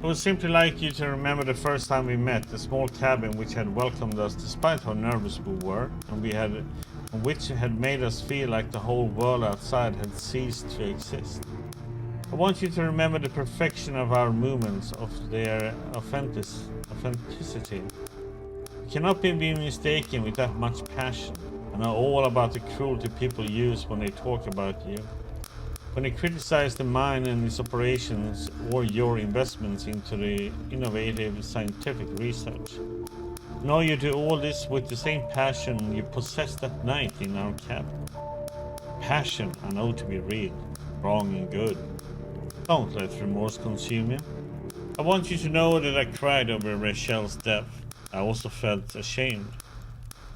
I would simply like you to remember the first time we met, the small cabin which had welcomed us despite how nervous we were, and which had made us feel like the whole world outside had ceased to exist. I want you to remember the perfection of our movements, of their authenticity. You cannot be mistaken with that much passion. I know all about the cruelty people use when they talk about you. When they criticize the mine and its operations or your investments into the innovative scientific research. I know you do all this with the same passion you possessed that night in our cabin. Passion I know to be real, strong and good. Don't let remorse consume you. I want you to know that I cried over Rachel's death. I also felt ashamed.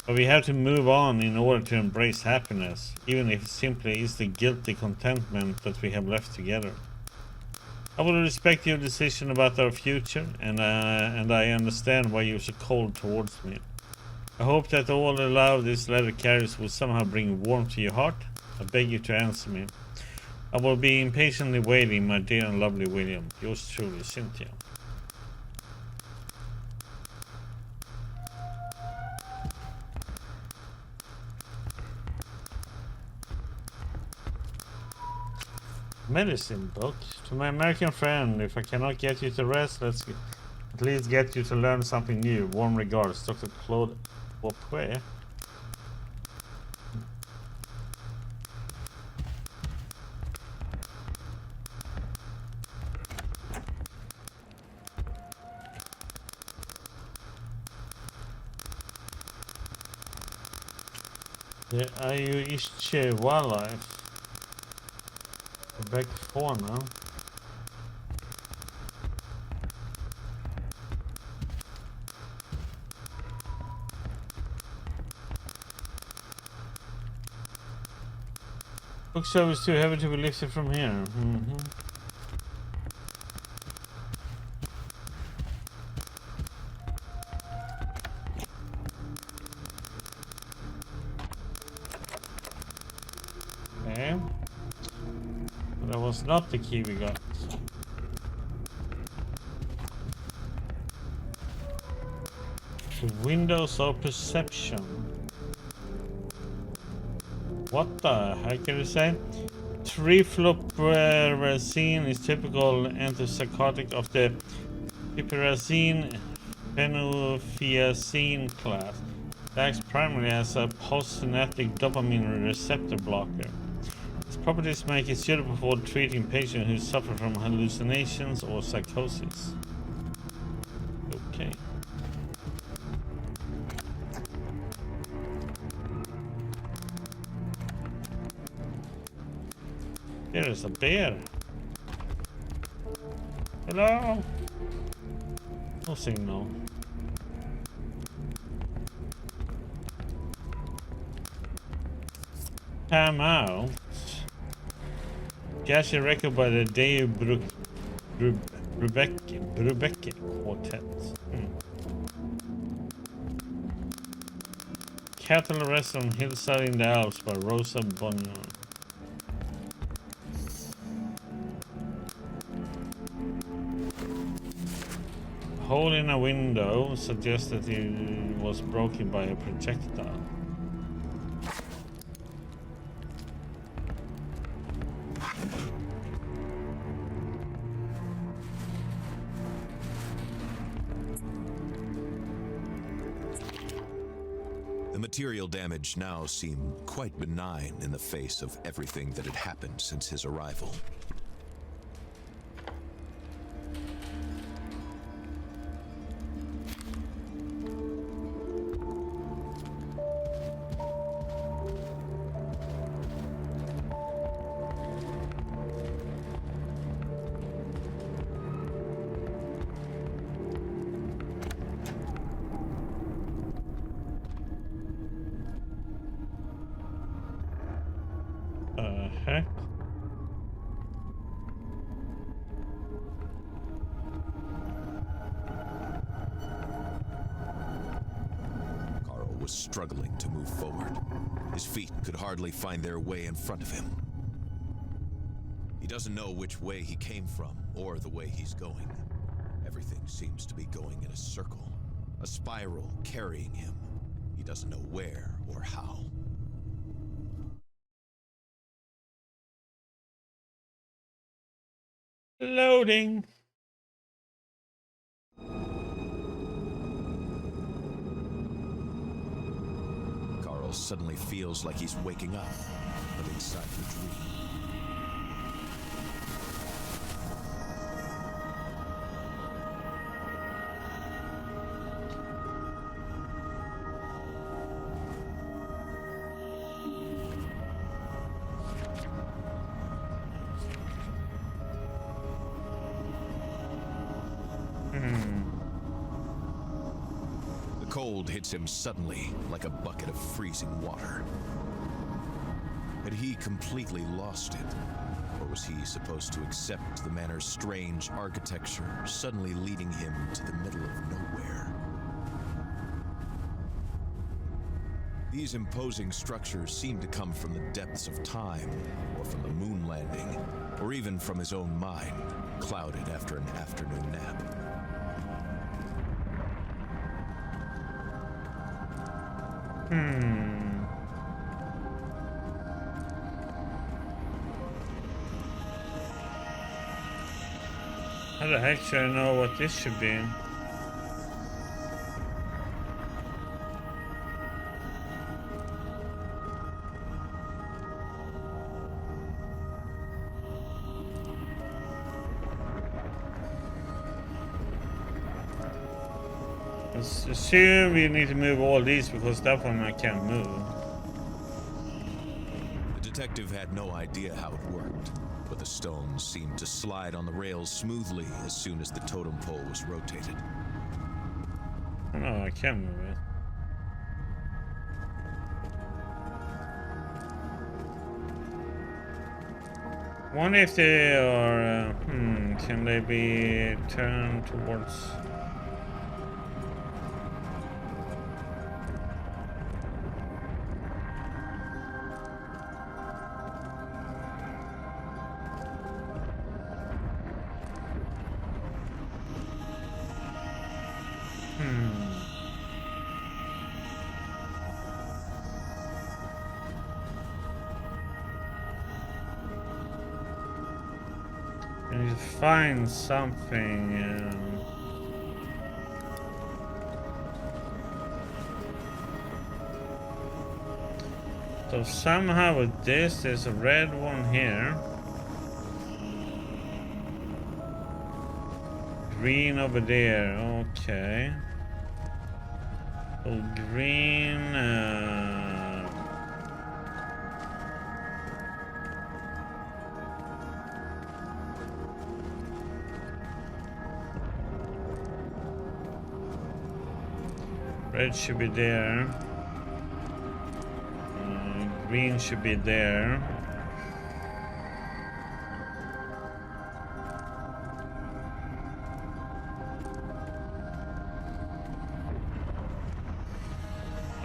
But we have to move on in order to embrace happiness, even if it simply is the guilty contentment that we have left together. I will respect your decision about our future, and I understand why you're so cold towards me. I hope that all the love this letter carries will somehow bring warmth to your heart. I beg you to answer me. I will be impatiently waiting, my dear and lovely William. Yours truly, Cynthia. Medicine book. To my American friend, if I cannot get you to rest, let's at least get you to learn something new. Warm regards, Dr. Claude Beaupuy. The Ayuishche wildlife. Back fauna. Book service too heavy to be lifted from here. Okay. That was not the key we got. Windows of perception. What the heck can you say? Trifluoperazine is typical antipsychotic of the piperazine phenothiazine class. It acts primarily as a postsynaptic dopamine receptor blocker. Its properties make it suitable for treating patients who suffer from hallucinations or psychosis. Okay. There is a bear. Hello? No signal. Time out. Gashi record by the Deo Brubeck Quartet. Cattle Rest on Hillside in the Alps by Rosa Bonham. Hole in a window suggests that it was broken by a projectile. The material damage now seemed quite benign in the face of everything that had happened since his arrival. Heck? Carl was struggling to move forward. His feet could hardly find their way in front of him. He doesn't know which way he came from or the way he's going. Everything seems to be going in a circle, a spiral carrying him. He doesn't know where or how. Loading. Carl suddenly feels like he's waking up, but inside the dream. The cold hits him suddenly like a bucket of freezing water. Had he completely lost it? Or was he supposed to accept the manor's strange architecture, suddenly leading him to the middle of nowhere? These imposing structures seem to come from the depths of time, or from the moon landing, or even from his own mind, clouded after an afternoon nap. How the heck should I know what this should be? Let's assume we need to move all these because that one I can't move. The detective had no idea how it worked, but the stones seemed to slide on the rails smoothly as soon as the totem pole was rotated. Oh no, I can't move it. Wonder if they are, can they be turned towards... need to find something. So somehow with this, there's a red one here. Green over there, okay. So green, red should be there. Green should be there.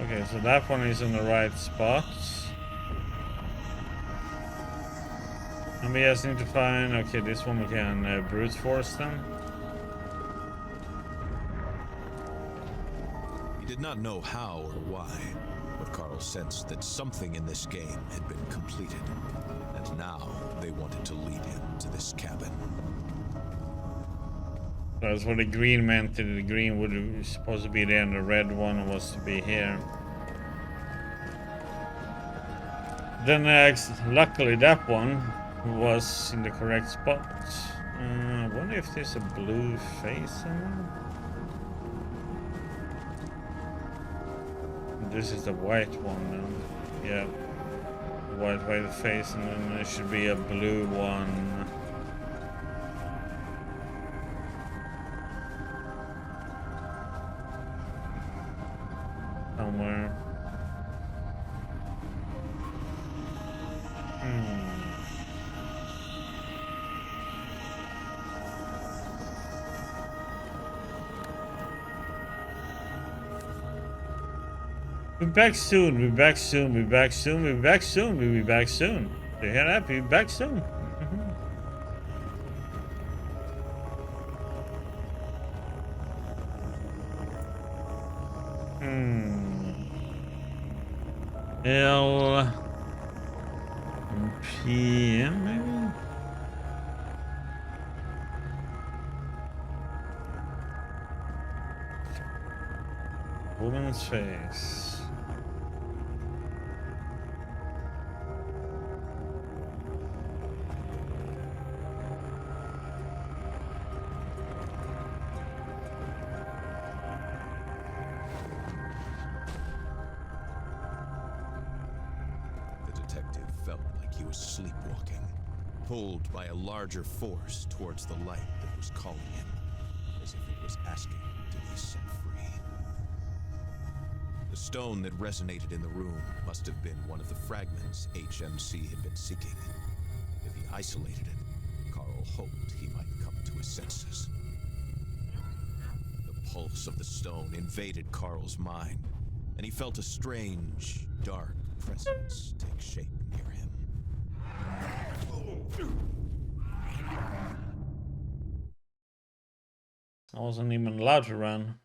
Okay, so that one is in the right spot. And we just need to find, okay, this one we can brute force them. He did not know how or why, but Carl sensed that something in this game had been completed, and now they wanted to lead him to this cabin. That's what the green meant. The green would supposed to be there, and the red one was to be here. Then, luckily, that one was in the correct spot. I wonder if there's a blue face in there. This is the white one, then. Yeah, white face, and then there should be a blue one. Somewhere. We'll be back soon, we'll be back soon, we'll be back soon, we'll be back soon, we'll be back soon. Do you hear that? We'll be back soon. L PM maybe? Woman's face. Sleepwalking, pulled by a larger force towards the light that was calling him, as if it was asking to be set free. The stone that resonated in the room must have been one of the fragments HMC had been seeking. If he isolated it, Carl hoped he might come to his senses. The pulse of the stone invaded Carl's mind, and he felt a strange, dark presence take shape near him. I wasn't even allowed to run.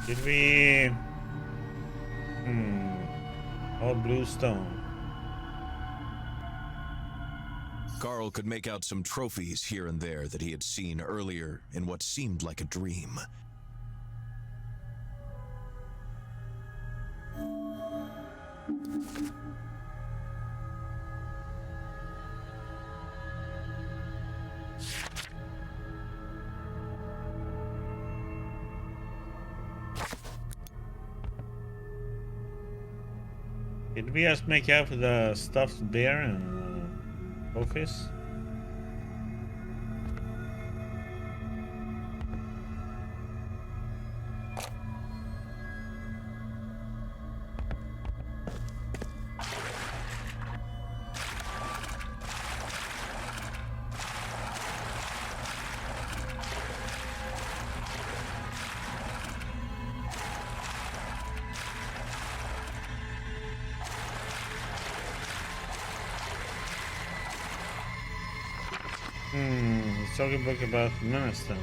Did we... All blue stone. Carl could make out some trophies here and there that he had seen earlier in what seemed like a dream. Did we just make out with the stuffed bear and trophies? He's talking book about Minister.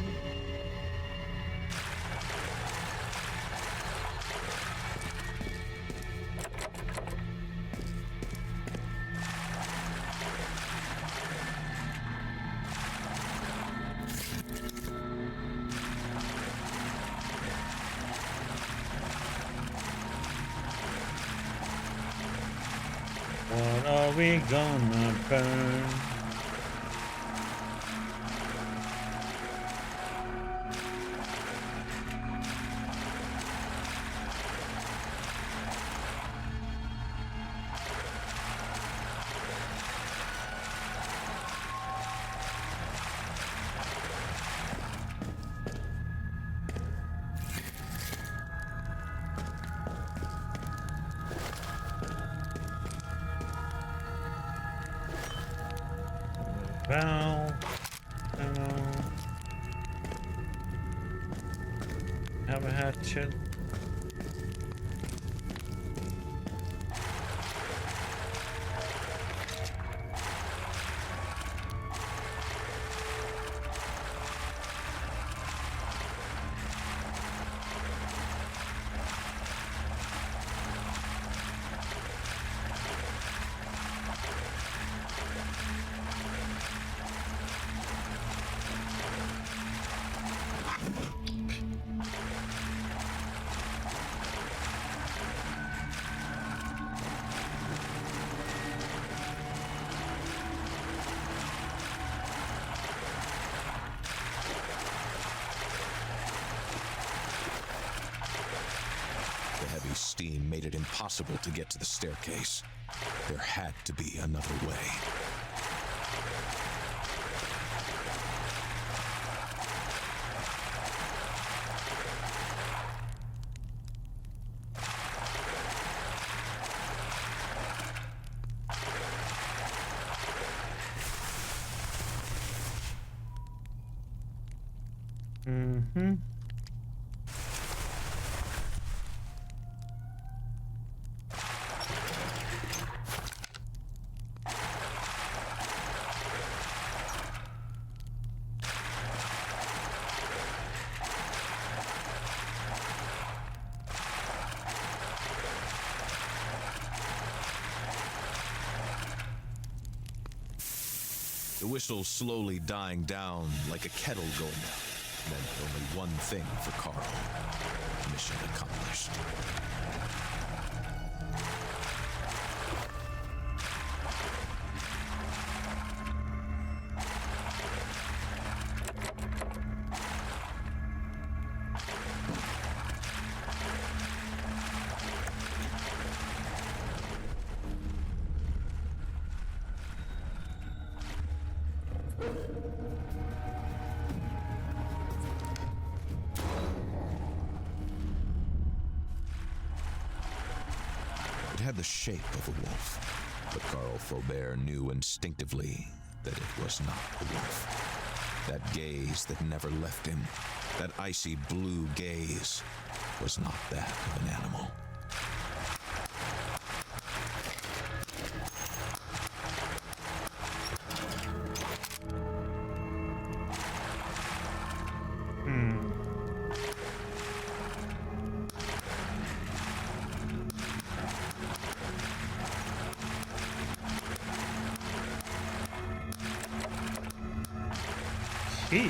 What are we gonna burn? Bow. Have a hatchet. The heavy steam made it impossible to get to the staircase. There had to be another way. Mm-hmm. The whistle slowly dying down like a kettle going out meant only one thing for Carl. Mission accomplished. It had the shape of a wolf, but Carl Faubert knew instinctively that it was not a wolf. That gaze that never left him, that icy blue gaze, was not that of an animal. Key?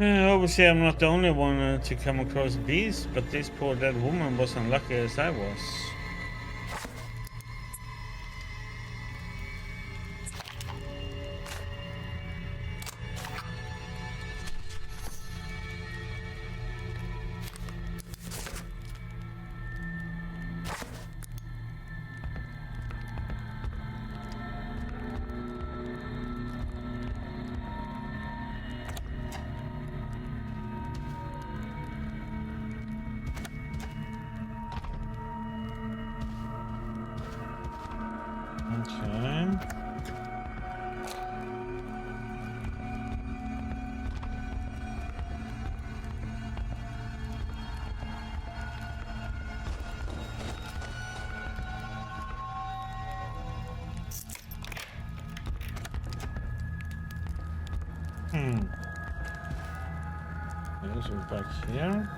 Obviously I'm not the only one to come across beasts, but this poor dead woman was unlucky as I was. Okay. Okay, so we're back here.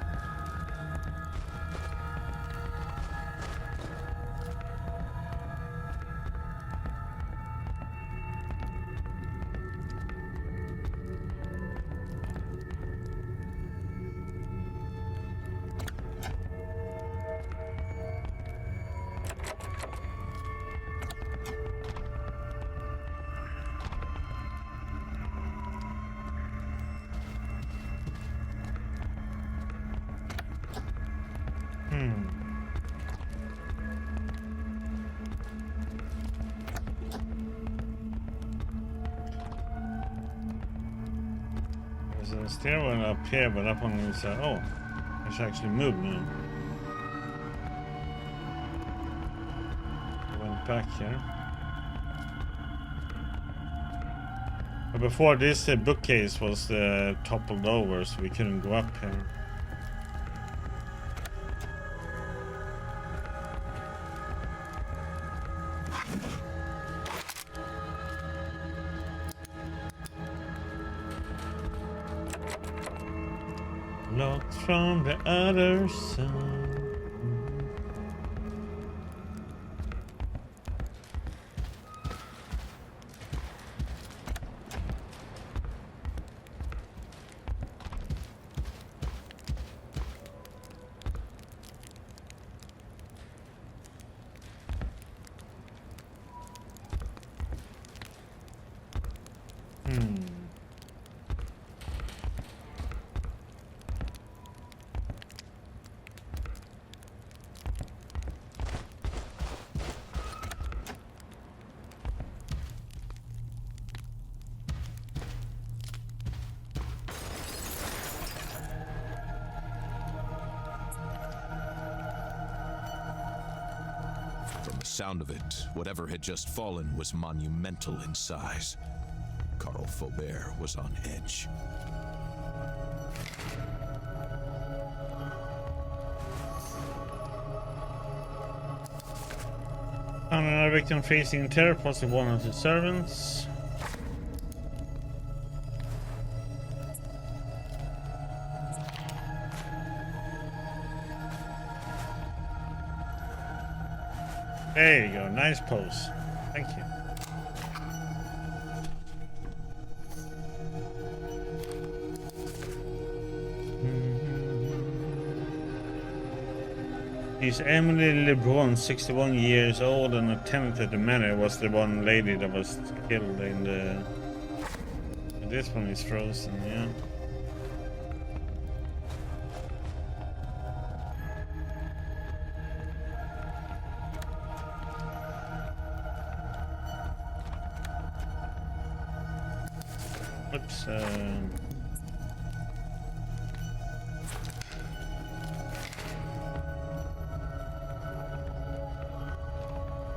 There's a stairwell up here, but up on the side. Oh, I should actually move now. I went back here. But before this, bookcase was toppled over, so we couldn't go up here. Locked from the other side. From the sound of it, whatever had just fallen was monumental in size. Carl Faubert was on edge. Found another victim facing terror, possibly one of his servants. There you go, nice pose. Thank you. He's Emily LeBron, 61 years old, and a tenant at the manor. Was the one lady that was killed in the... This one is frozen, yeah. Oops,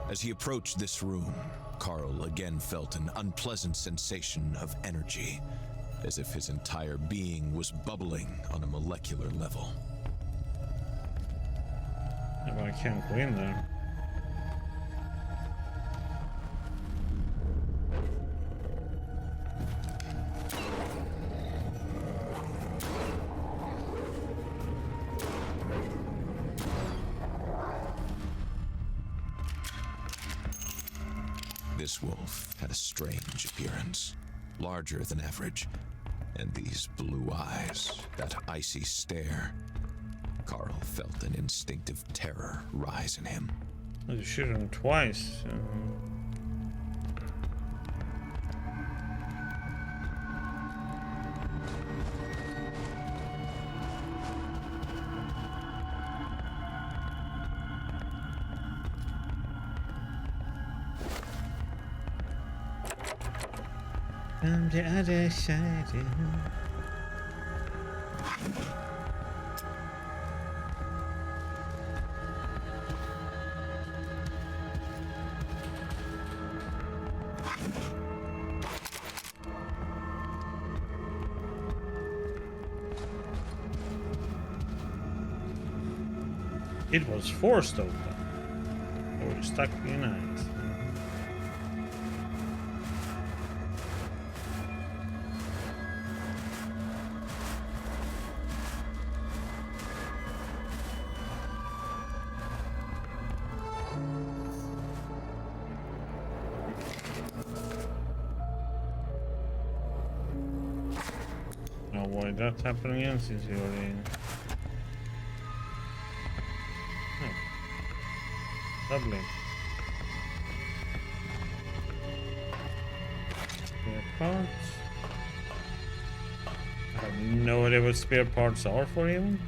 As he approached this room, Carl again felt an unpleasant sensation of energy, as if his entire being was bubbling on a molecular level. yeah, but I can't go in there. This wolf had a strange appearance, larger than average, and these blue eyes, that icy stare. Carl felt an instinctive terror rise in him. You shoot him twice. From the other side. It was forced open. Or stuck in it. avoid that happening again since we already... Oh. Lovely. Spare parts. I have no idea what spare parts are for him.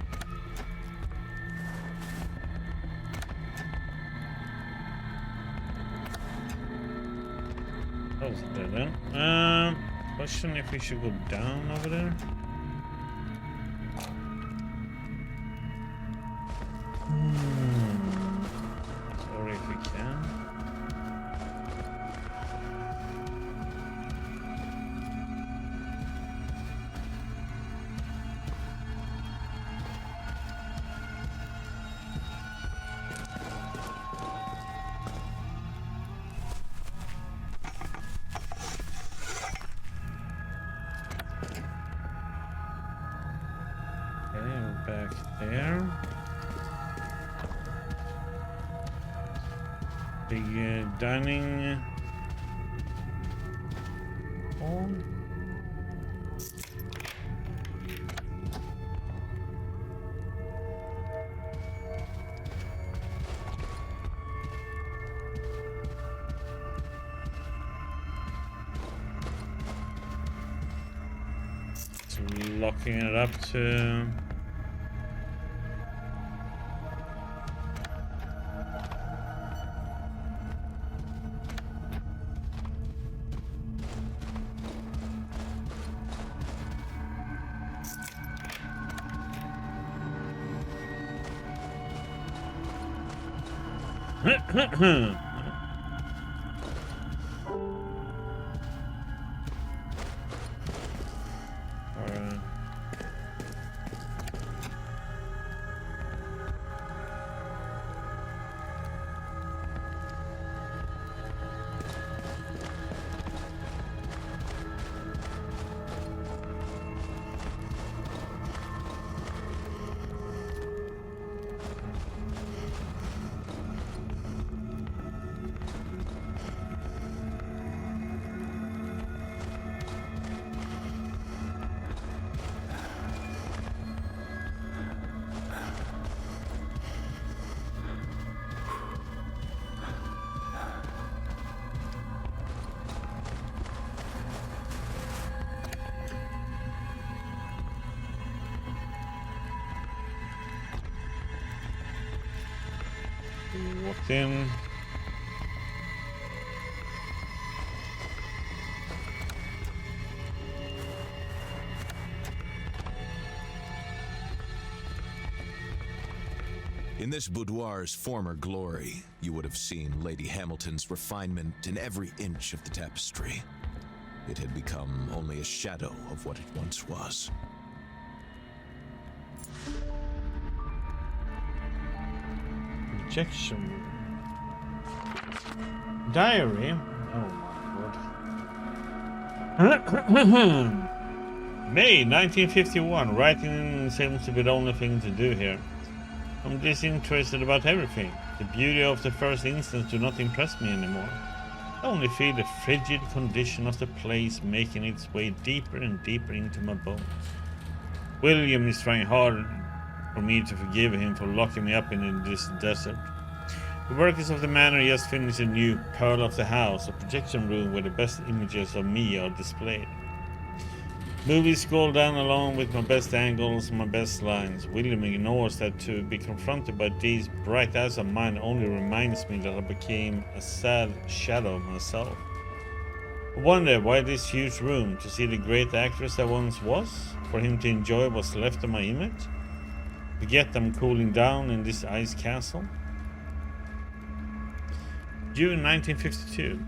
That was dead then. Question if we should go down over there. Sorry if we can. Back there. Big dining hall. So locking it up to Alright. Walked in. In this boudoir's former glory, you would have seen Lady Hamilton's refinement in every inch of the tapestry. It had become only a shadow of what it once was. Projection diary. Oh my god. May 1951. Writing seems to be the only thing to do here. I'm disinterested about everything. The beauty of the first instance do not impress me anymore. I only feel the frigid condition of the place making its way deeper and deeper into my bones. William is trying hard for me to forgive him for locking me up in this desert. The workers of the manor just finished a new pearl of the house, a projection room where the best images of me are displayed. Movies scroll down along with my best angles and my best lines. William ignores that to be confronted by these bright eyes of mine only reminds me that I became a sad shadow myself. I wonder why this huge room, to see the great actress I once was, for him to enjoy what's left of my image? Forget I'm cooling down in this ice castle. June 1952.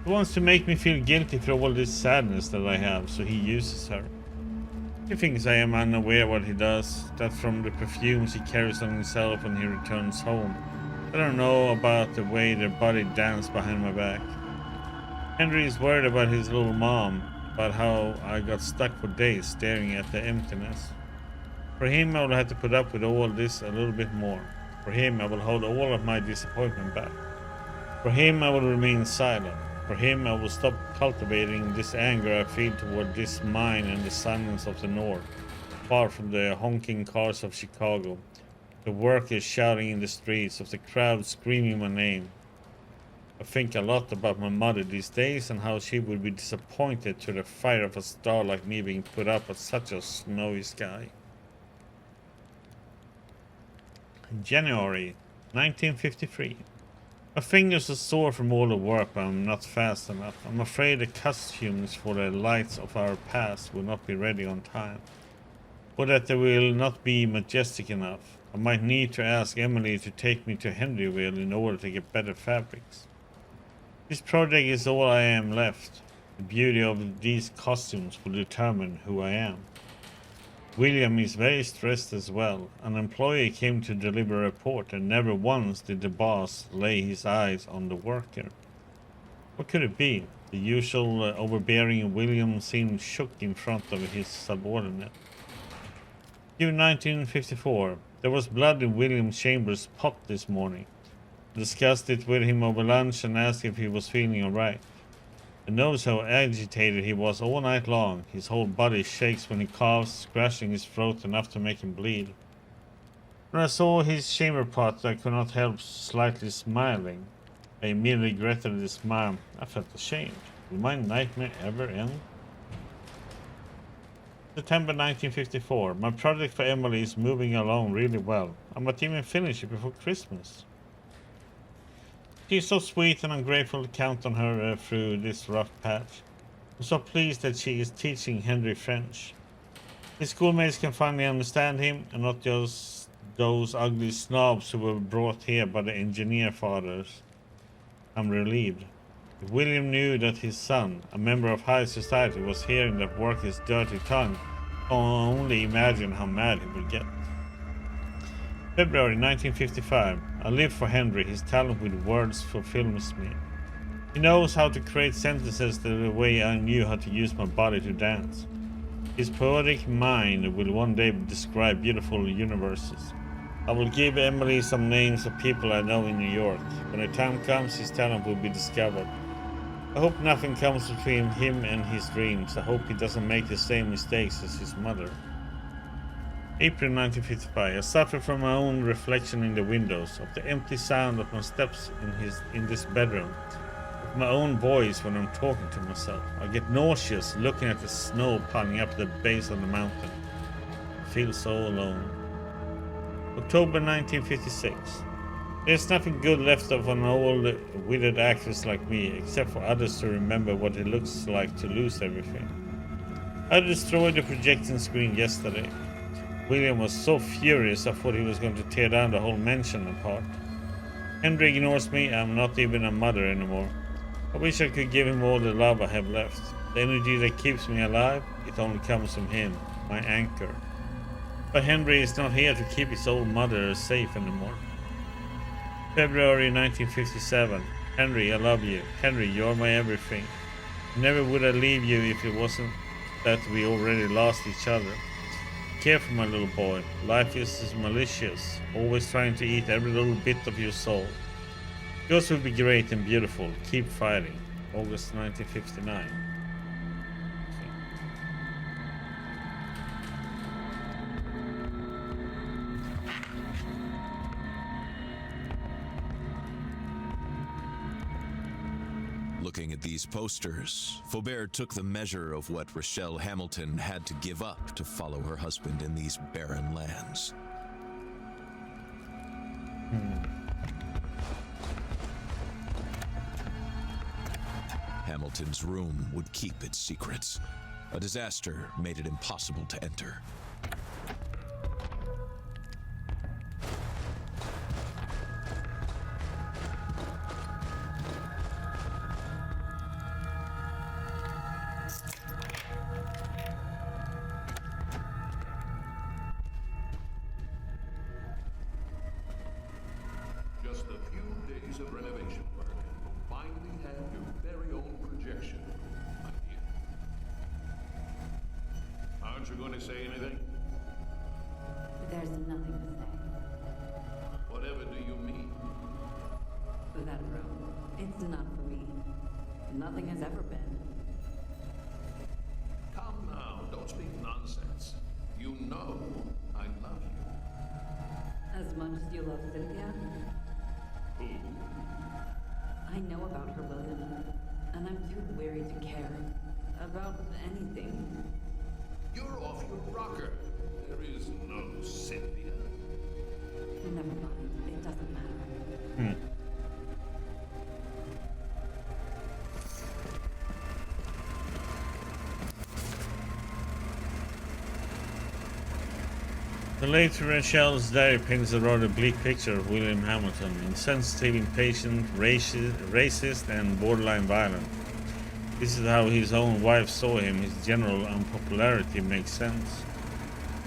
He wants to make me feel guilty for all this sadness that I have, so he uses her. He thinks I am unaware what he does, that from the perfumes he carries on himself when he returns home. I don't know about the way their body dance behind my back. Henry is worried about his little mom, about how I got stuck for days staring at the emptiness. For him, I will have to put up with all this a little bit more. For him, I will hold all of my disappointment back. For him, I will remain silent. For him, I will stop cultivating this anger I feel toward this mine and the silence of the north, far from the honking cars of Chicago, the workers shouting in the streets, of the crowd screaming my name. I think a lot about my mother these days and how she would be disappointed to the fire of a star like me being put up at such a snowy sky. January 1953. My fingers are sore from all the work, but I'm not fast enough. I'm afraid the costumes for the lights of our past will not be ready on time, or that they will not be majestic enough. I might need to ask Emily to take me to Henryville in order to get better fabrics. This project is all I am left. The beauty of these costumes will determine who I am. William is very stressed as well. An employee came to deliver a report, and never once did the boss lay his eyes on the worker. What could it be? The usual overbearing William seemed shook in front of his subordinate. June 1954. There was blood in William Chambers' pot this morning. I discussed it with him over lunch and asked if he was feeling alright. I noticed how agitated he was all night long. His whole body shakes when he coughs, scratching his throat enough to make him bleed. When I saw his chamber pot, I could not help slightly smiling. I immediately regretted the smile. I felt ashamed. Will my nightmare ever end? September 1954. My project for Emily is moving along really well. I might even finish it before Christmas. She is so sweet, and I'm grateful to count on her through this rough patch. I'm so pleased that she is teaching Henry French. His schoolmates can finally understand him, and not just those ugly snobs who were brought here by the engineer fathers. I'm relieved. If William knew that his son, a member of high society, was hearing that work his dirty tongue, I can only imagine how mad he would get. February 1955. I live for Henry. His talent with words fulfills me. He knows how to create sentences the way I knew how to use my body to dance. His poetic mind will one day describe beautiful universes. I will give Emily some names of people I know in New York. When the time comes, his talent will be discovered. I hope nothing comes between him and his dreams. I hope he doesn't make the same mistakes as his mother. April 1955. I suffer from my own reflection in the windows, of the empty sound of my steps in this bedroom, of my own voice when I'm talking to myself. I get nauseous looking at the snow piling up at the base of the mountain. I feel so alone. October 1956. There's nothing good left of an old, withered actress like me, except for others to remember what it looks like to lose everything. I destroyed the projection screen yesterday. William was so furious I thought he was going to tear down the whole mansion apart. Henry ignores me. I'm not even a mother anymore. I wish I could give him all the love I have left. The energy that keeps me alive, it only comes from him, my anchor. But Henry is not here to keep his old mother safe anymore. February 1957. Henry, I love you. Henry, you're my everything. Never would I leave you if it wasn't that we already lost each other. Care for my little boy. Life is malicious, always trying to eat every little bit of your soul. Yours will be great and beautiful. Keep fighting. August 1959. Looking at these posters, Faubert took the measure of what Rochelle Hamilton had to give up to follow her husband in these barren lands. Hamilton's room would keep its secrets. A disaster made it impossible to enter. Just a few days of renovation work, and you'll finally have your very own projection, my dear. Aren't you going to say anything? There's nothing to say. Whatever do you mean? That room, it's not for me. nothing has ever been. Come now, don't speak nonsense. You know I love you. As much as you love Cynthia, Who? I know about her, William, and I'm too weary to care about anything. You're off your rocker. There is no Cynthia. Never mind, it doesn't matter. Hmm. The late Rachel's diary paints a rather bleak picture of William Hamilton, insensitive, impatient, racist, and borderline violent. This is how his own wife saw him. His general unpopularity makes sense.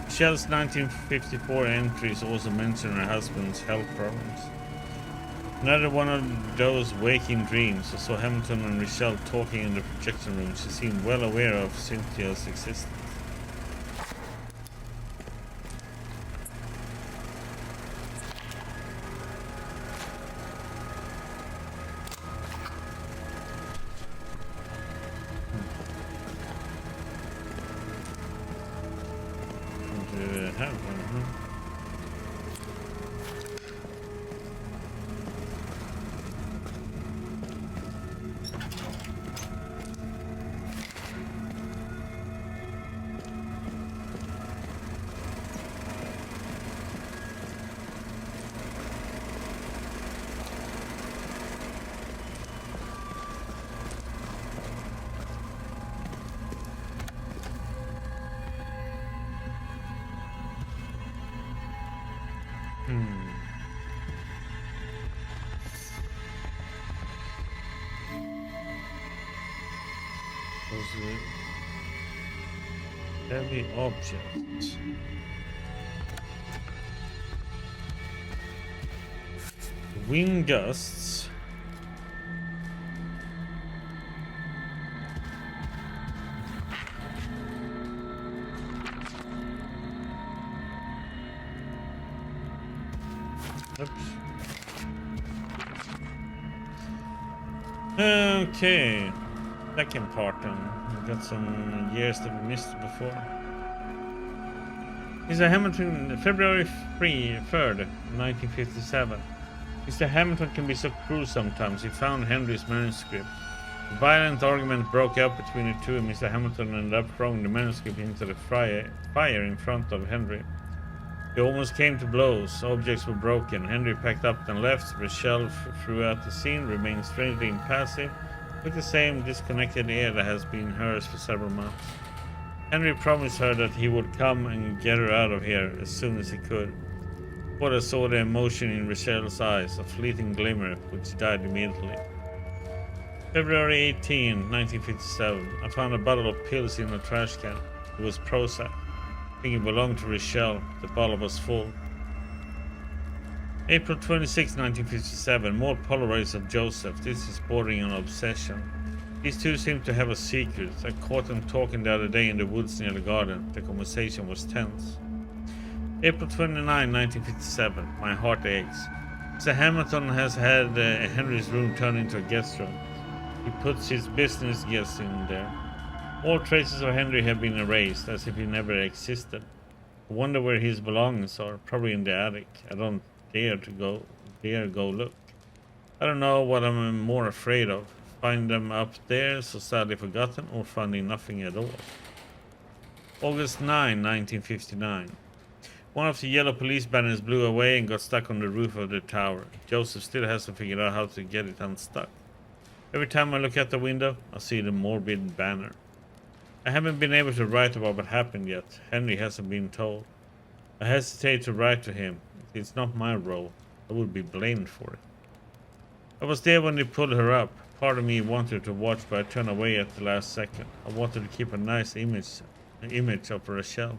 Rachel's 1954 entries also mention her husband's health problems. Another one of those waking dreams. I saw Hamilton and Rachel talking in the projection room. She seemed well aware of Cynthia's existence. Heavy object. Wind gusts. Oops. Okay. Second part then. We got some years that we missed before. Mr. Hamilton, February 3rd, 1957. Mr. Hamilton can be so cruel sometimes. He found Henry's manuscript. A violent argument broke out between the two and Mr. Hamilton ended up throwing the manuscript into the fire in front of Henry. They almost came to blows. Objects were broken. Henry packed up and left. Rachel, throughout the scene, remained strangely impassive, with the same disconnected air that has been hers for several months. Henry promised her that he would come and get her out of here as soon as he could. Porter saw the emotion in Rachel's eyes, a fleeting glimmer, which died immediately. February 18, 1957. I found a bottle of pills in a trash can. It was Prozac. I think it belonged to Rachel. The bottle was full. April 26, 1957. More Polaroids of Joseph. This is bordering on obsession. These two seem to have a secret. I caught them talking the other day in the woods near the garden. The conversation was tense. April 29, 1957. My heart aches. Sir Hamilton has had Henry's room turned into a guest room. He puts his business guests in there. All traces of Henry have been erased, as if he never existed. I wonder where his belongings are. Probably in the attic. I don't dare go look. I don't know what I'm more afraid of. Find them up there, so sadly forgotten, or finding nothing at all. August 9, 1959. One of the yellow police banners blew away and got stuck on the roof of the tower. Joseph still hasn't figured out how to get it unstuck. Every time I look out the window, I see the morbid banner. I haven't been able to write about what happened yet. Henry hasn't been told. I hesitate to write to him. It's not my role. I would be blamed for it. I was there when they pulled her up. Part of me wanted to watch, but I turned away at the last second. I wanted to keep a nice image of Rachel.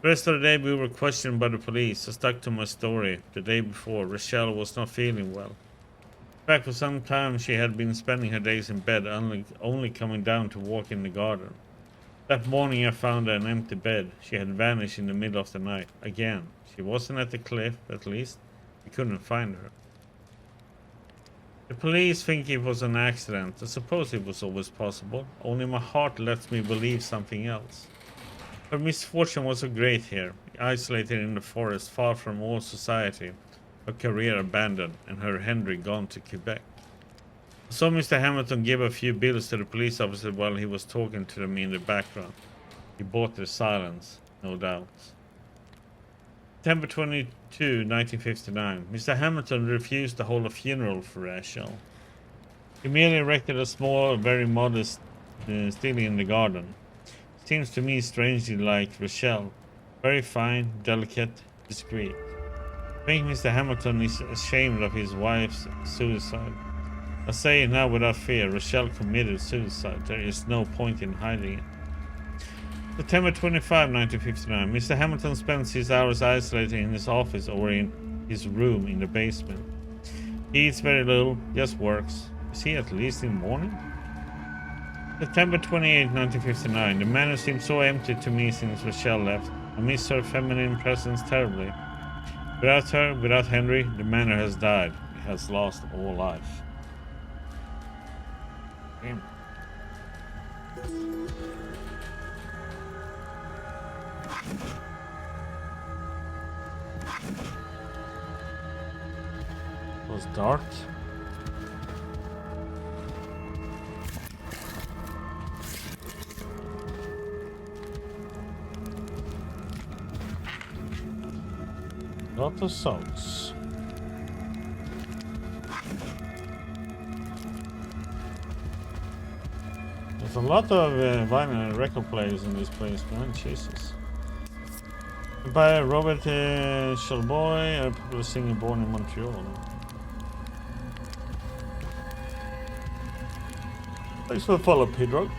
The rest of the day we were questioned by the police. I stuck to my story. The day before, Rachel was not feeling well. In fact, for some time she had been spending her days in bed, only coming down to walk in the garden. That morning I found an empty bed. She had vanished in the middle of the night. Again, she wasn't at the cliff, at least. We couldn't find her. The police think it was an accident. I suppose it was always possible. Only my heart lets me believe something else. Her misfortune was so great here, isolated in the forest, far from all society. Her career abandoned, and her Henry gone to Quebec. I saw Mr. Hamilton give a few bills to the police officer while he was talking to them in the background. He bought their silence, no doubt. September 22, 1959. Mr. Hamilton refused to hold a funeral for Rachel. He merely erected a small, very modest stilly in the garden. It seems to me strangely like Rachel. Very fine, delicate, discreet. I think Mr. Hamilton is ashamed of his wife's suicide. I say it now without fear. Rachel committed suicide. There is no point in hiding it. September 25, 1959. Mr. Hamilton spends his hours isolated in his office or in his room in the basement. He eats very little, just works. Is he at least in mourning? September 28, 1959. The manor seems so empty to me since Rachel left. I miss her feminine presence terribly. Without her, without Henry, the manor has died. It has lost all life. Damn. It was dark. Lot of salts. There's a lot of vinyl record players in this place, man. Jesus. By Robert Shelboy, a popular singer born in Montreal. Thanks for the follow, Pedro.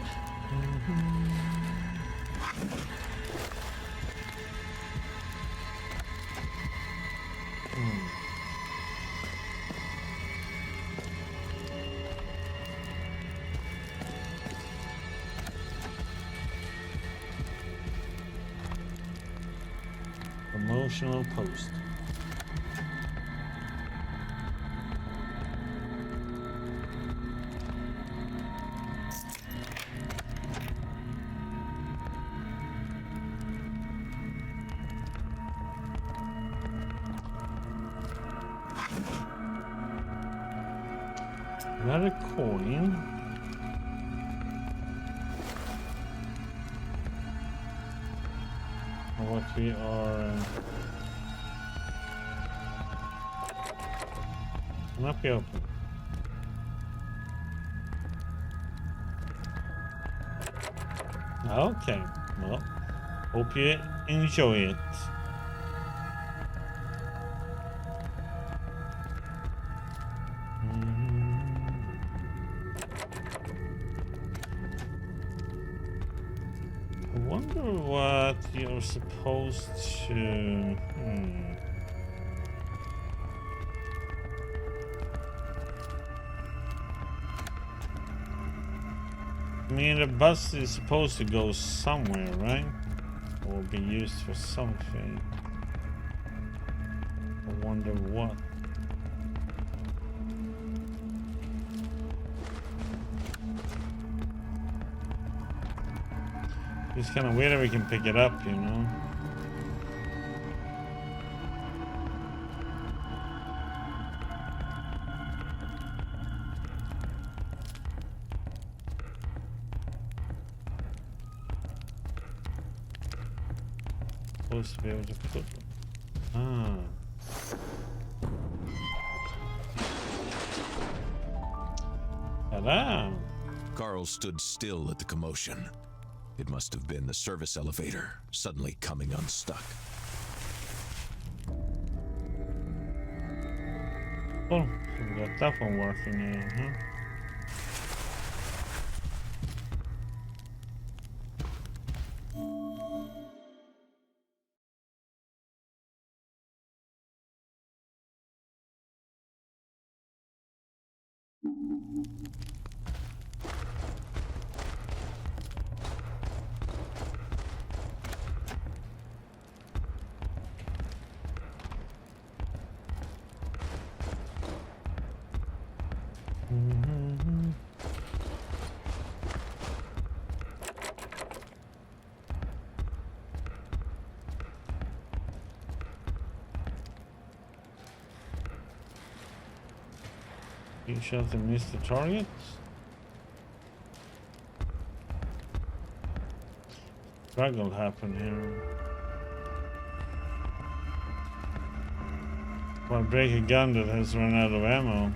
Promotional post. Another coin. What we are not be open. Okay, well, hope you enjoy it. I wonder what you're supposed to... I mean, the bus is supposed to go somewhere, right? Or be used for something. I wonder what. It's kind of weird that we can pick it up, you know? Supposed to be able to put... Ah. Ta-da! Carl stood still at the commotion. It must have been the service elevator, suddenly coming unstuck. Oh, we got that one working now, huh? He shot and missed the target. Struggle happened here. Why break a gun that has run out of ammo?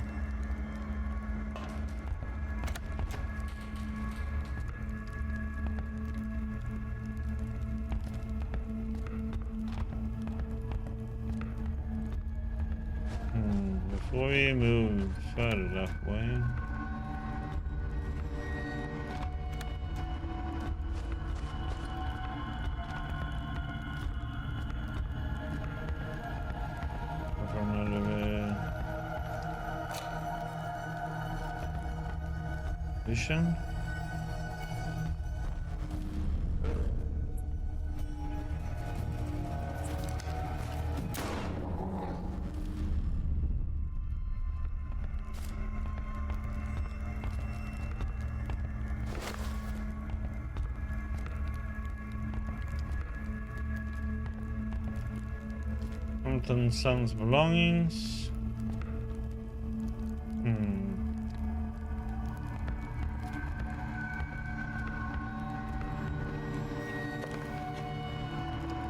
Before we move further that way. Vision. Hamilton son's belongings.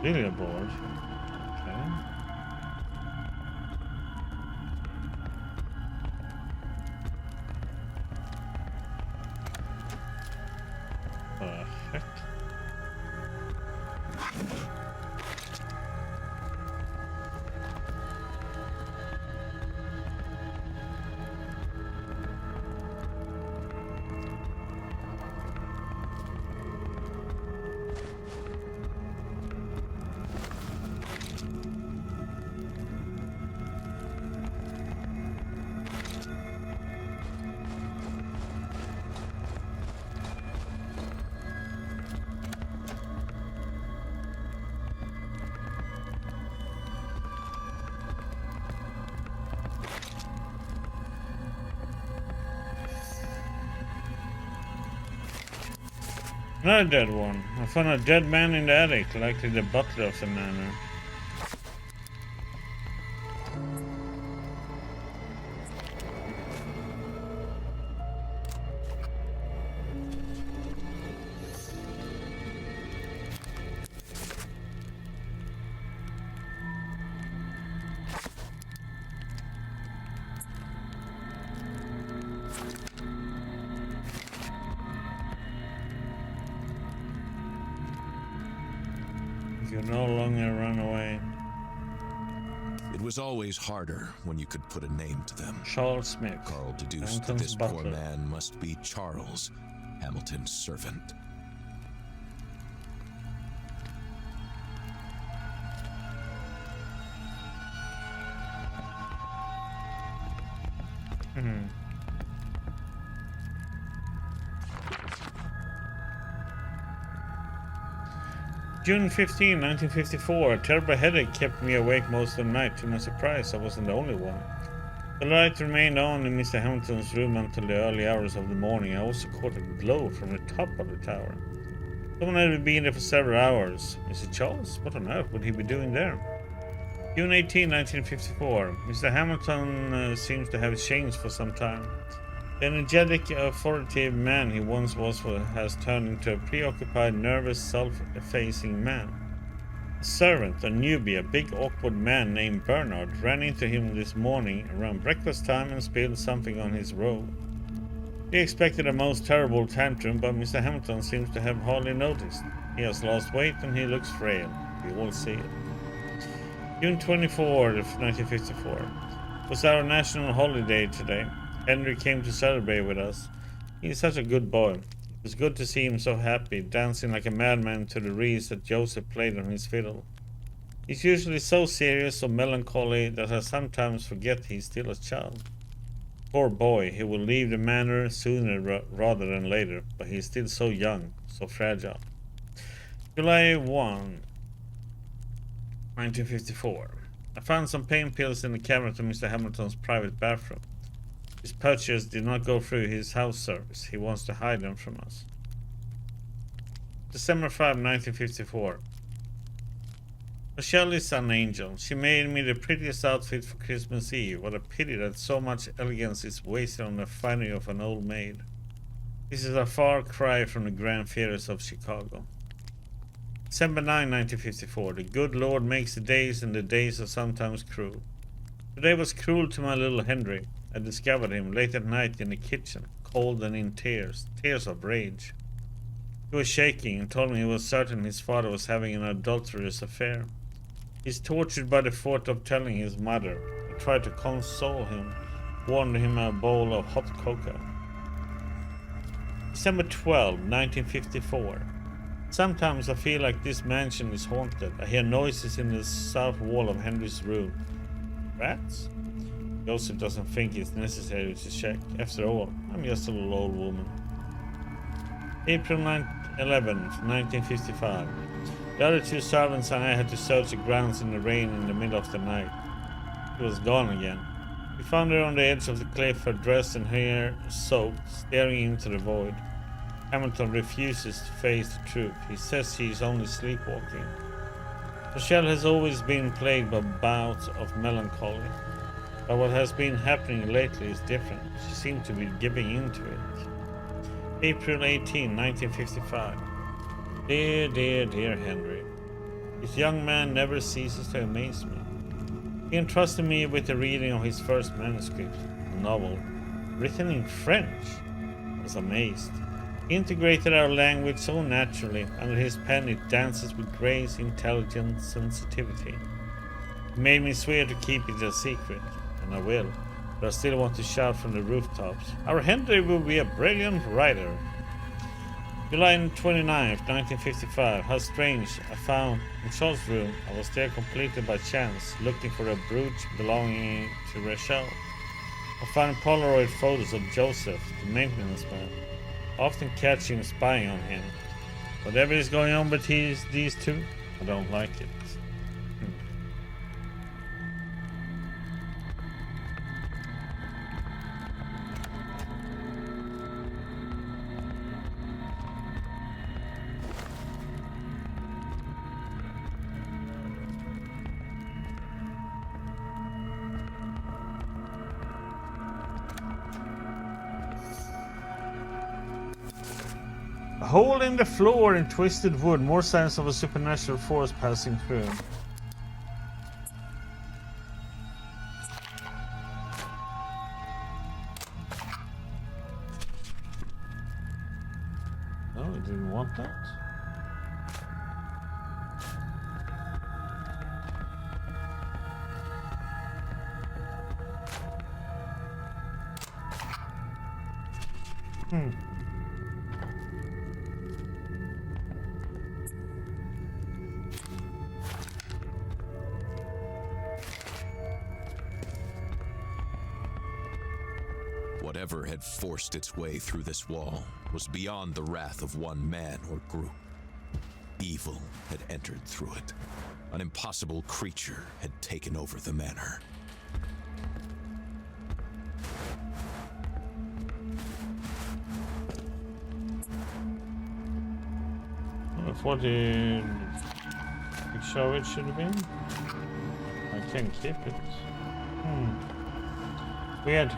Really a board. Okay. Heck. Another dead one. I found a dead man in the attic, likely the butler of the manor. You no longer run away. It was always harder when you could put a name to them. Charles Smith. Carl deduced that Hamilton's this poor butler. man must be Charles, Hamilton's servant. June 15, 1954. A terrible headache kept me awake most of the night. To my surprise, I wasn't the only one. The light remained on in Mr. Hamilton's room until the early hours of the morning. I also caught a glow from the top of the tower. Someone had been there for several hours. Mr. Charles? What on earth would he be doing there? June 18, 1954. Mr. Hamilton seems to have changed for some time. The energetic, authoritative man he once was has turned into a preoccupied, nervous, self-effacing man. A servant, a newbie, a big, awkward man named Bernard, ran into him this morning around breakfast time and spilled something on his robe. He expected a most terrible tantrum, but Mr. Hamilton seems to have hardly noticed. He has lost weight and he looks frail. We all see it. June 24, 1954. It was our national holiday today. Henry came to celebrate with us. He is such a good boy. It was good to see him so happy, dancing like a madman to the reeds that Joseph played on his fiddle. He's usually so serious or melancholy that I sometimes forget he's still a child. Poor boy, he will leave the manor sooner rather than later, but he is still so young, so fragile. July 1, 1954. I found some pain pills in the cabinet of Mr. Hamilton's private bathroom. His purchase did not go through his house service. He wants to hide them from us. December 5, 1954. Mishaau is an angel. She made me the prettiest outfit for Christmas Eve. What a pity that so much elegance is wasted on the finery of an old maid. This is a far cry from the grand theaters of Chicago. December 9, 1954. The good Lord makes the days, and the days are sometimes cruel. Today was cruel to my little Henry. I discovered him late at night in the kitchen, cold and in tears of rage. He was shaking and told me he was certain his father was having an adulterous affair. He's tortured by the thought of telling his mother. I tried to console him, warmed him a bowl of hot cocoa. December 12, 1954. Sometimes I feel like this mansion is haunted. I hear noises in the south wall of Henry's room. Rats? Joseph doesn't think it's necessary to check. After all, I'm just a little old woman. April 11th, 1955. The other two servants and I had to search the grounds in the rain in the middle of the night. She was gone again. We found her on the edge of the cliff, her dress and hair soaked, staring into the void. Hamilton refuses to face the truth. He says he is only sleepwalking. Rochelle has always been plagued by bouts of melancholy. But what has been happening lately is different. She seemed to be giving into it. April 18, 1955. Dear, dear, dear Henry. This young man never ceases to amaze me. He entrusted me with the reading of his first manuscript, a novel, written in French. I was amazed. He integrated our language so naturally. Under his pen it dances with grace, intelligence, sensitivity. He made me swear to keep it a secret, and I will. But I still want to shout from the rooftops, our Henry will be a brilliant writer. July 29th, 1955. How strange. I found in Charles' room. I was there completely by chance, looking for a brooch belonging to Rachel. I found Polaroid photos of Joseph, the maintenance man. I often catch him spying on him. Whatever is going on between these two, I don't like it. A hole in the floor in twisted wood, more signs of a supernatural force passing through. No, I didn't want that. Whatever had forced its way through this wall was beyond the wrath of one man or group. Evil had entered through it. An impossible creature had taken over the manor. What did show it should have been? I can keep it. Weird.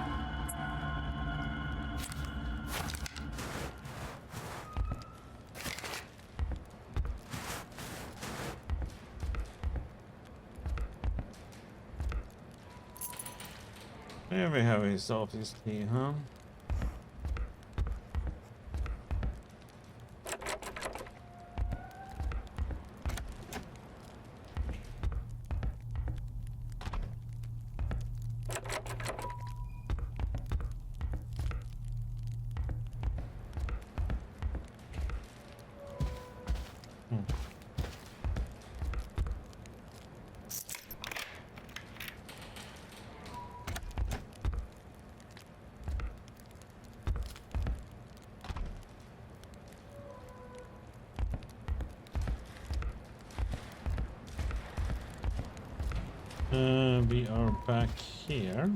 There we have his office key, huh? We are back here.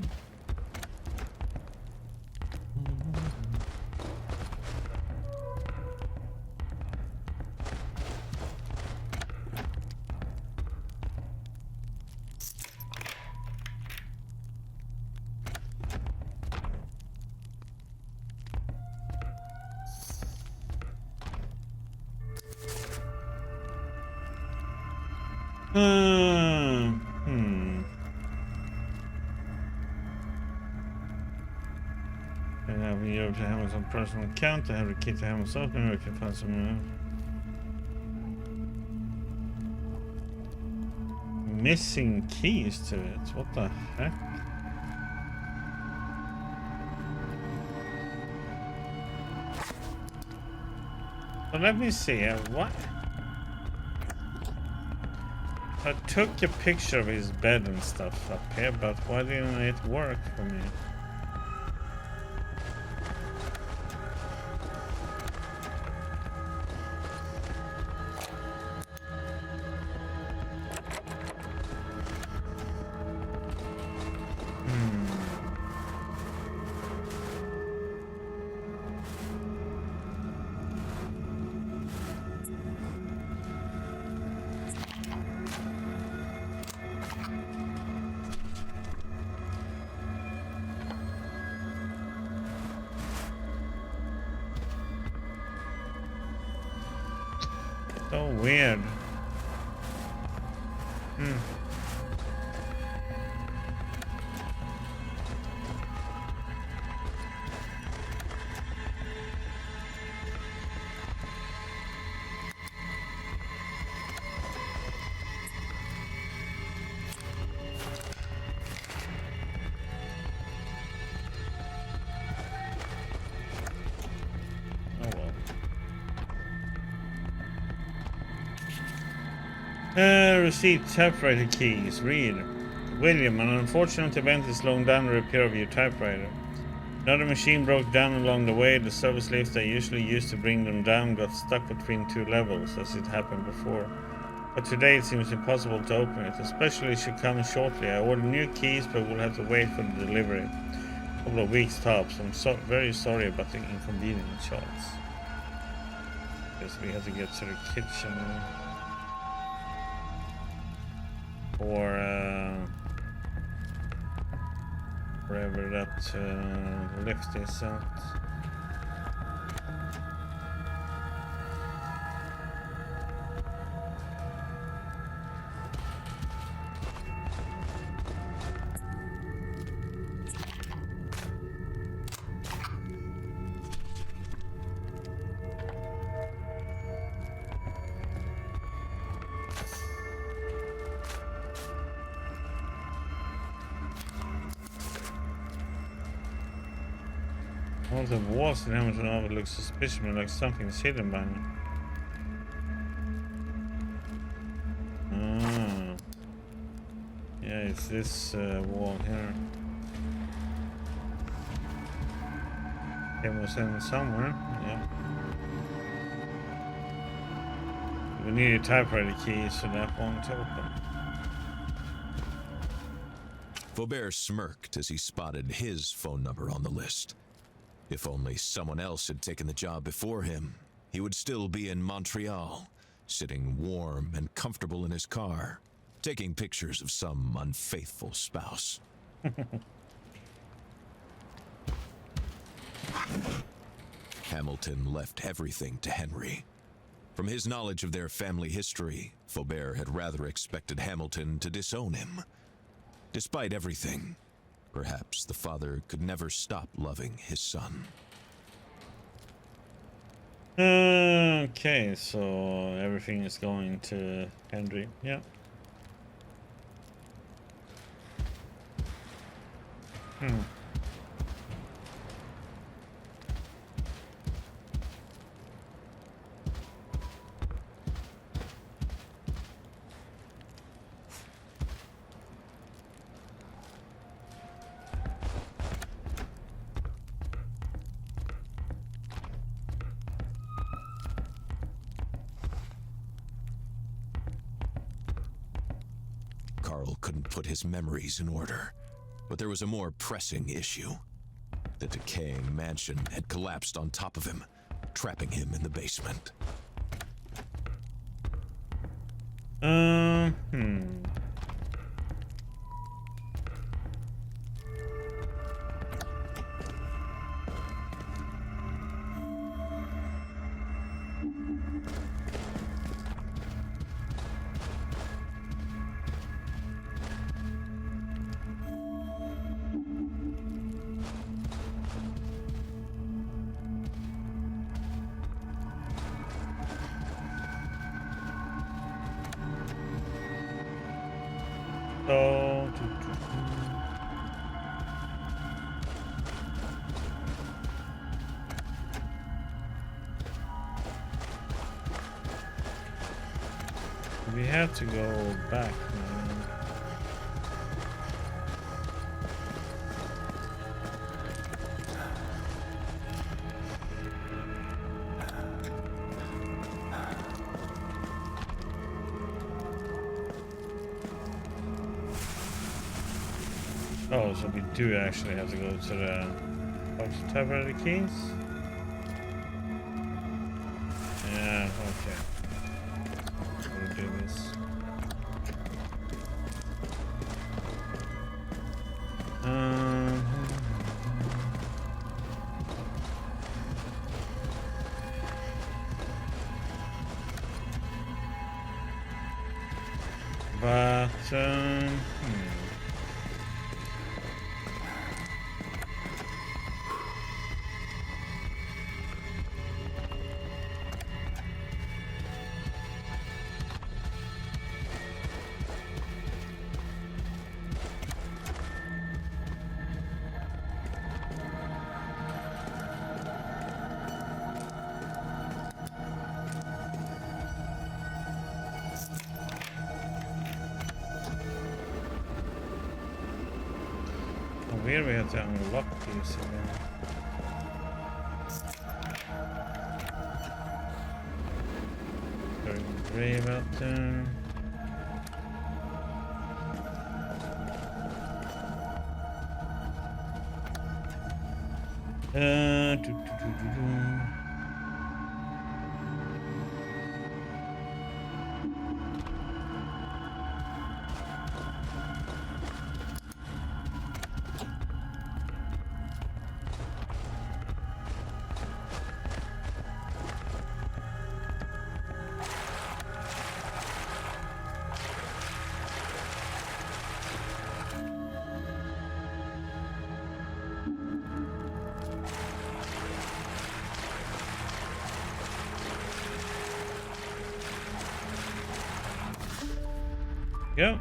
I have you to Hamilton's personal account. I have the key to Hamilton's open. We can find some missing keys to it. What the heck? So let me see. What? I took a picture of his bed and stuff up here, but why didn't it work for me? So weird. Receipt typewriter keys. Read. William, an unfortunate event is slowing down the repair of your typewriter. Another machine broke down along the way. The service lift I usually use to bring them down got stuck between two levels, as it happened before. But today it seems impossible to open it. Especially should come shortly. I ordered new keys, but we'll have to wait for the delivery. A couple of weeks tops. I'm very sorry about the inconvenience, Charles. Guess we have to get to the kitchen. Or wherever that lift is at. All the walls in Hamilton overlook suspiciously like something's hidden by me. Ah. Yeah, it's this wall here. It was in somewhere, yeah. We need a typewriter key so that won't open. Faubert smirked as he spotted his phone number on the list. If only someone else had taken the job before him, he would still be in Montreal, sitting warm and comfortable in his car, taking pictures of some unfaithful spouse. Hamilton left everything to Henry. From his knowledge of their family history, Faubert had rather expected Hamilton to disown him. Despite everything, perhaps the father could never stop loving his son. Okay, so everything is going to Henry. Yeah. Carl couldn't put his memories in order, but there was a more pressing issue. The decaying mansion had collapsed on top of him, trapping him in the basement. So, we have to go back now. Oh, so we do actually have to go to the box to tap out the keys? Yeah, okay. We'll do this. Weird, we have to unlock these again. Very brave out there. Go.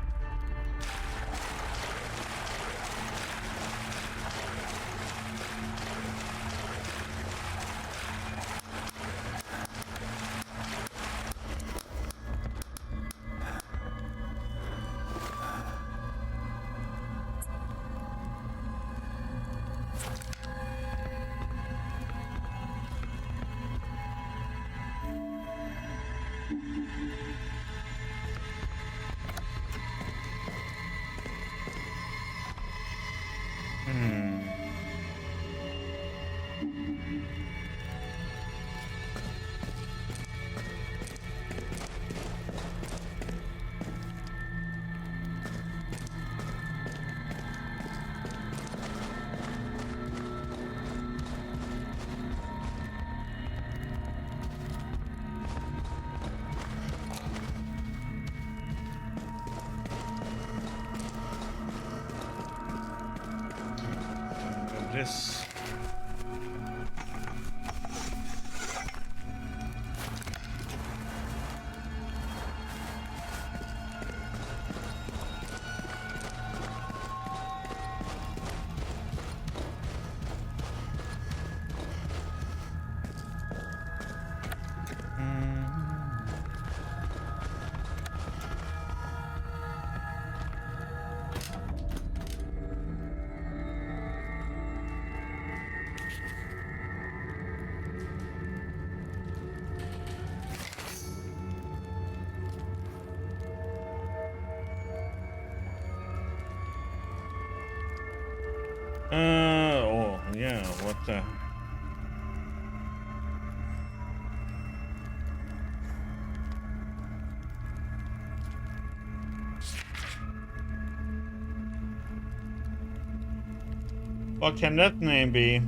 This. Oh, yeah, what the? What can that name be?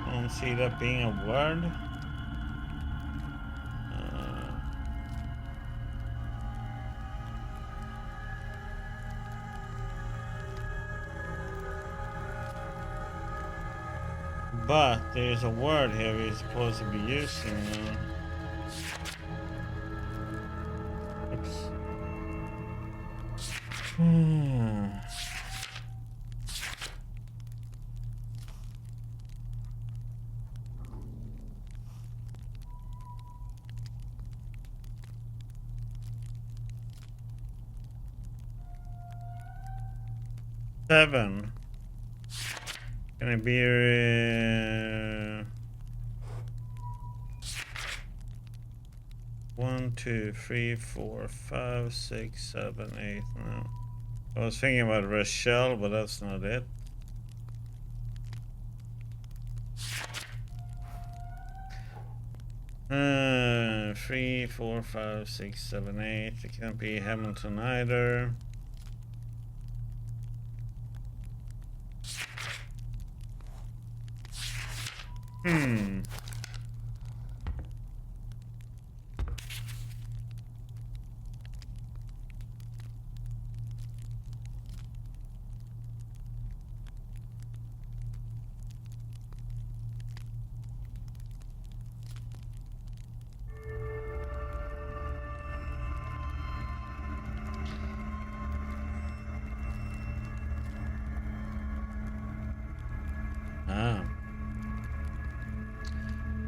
I don't see that being a word. But there's a word here we're supposed to be using. Oops. Seven. Can it be 1, 2, 3, 4, 5, 6, 7, 8? No. I was thinking about Rochelle, but that's not it. Uh, 3, 4, 5, 6, 7, 8. It can't be Hamilton either.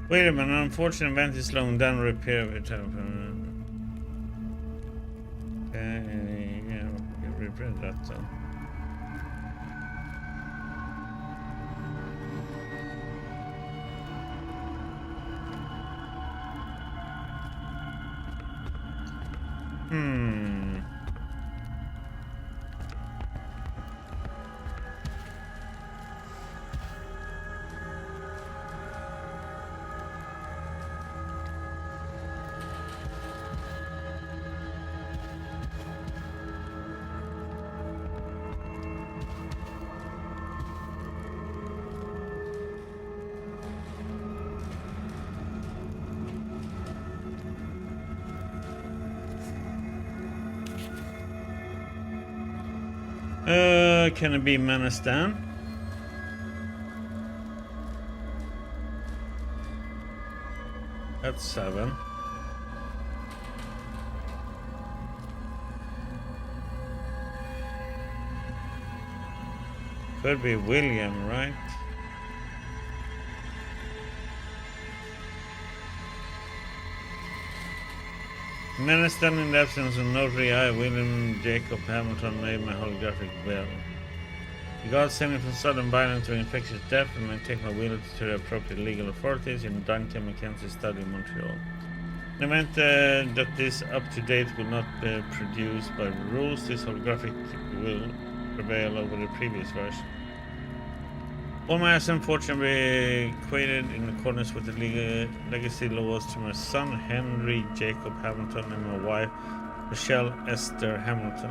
Wait a minute, an unfortunate event is slowing down repair of it. Okay, yeah, we can reprint that though. Can it be Manistan? That's 7. Could be William, right? Manistan, in the absence of notary, I, William Jacob Hamilton, made my holographic will. The gods sent me from sudden violence to infectious death and may take my will to the appropriate legal authorities in Duncan Mackenzie's study in Montreal. In the event that this up-to-date will not be produced by rules, this holographic will prevail over the previous version. All my assets unfortunately equated in accordance with the legacy laws to my son Henry Jacob Hamilton and my wife Michelle Esther Hamilton.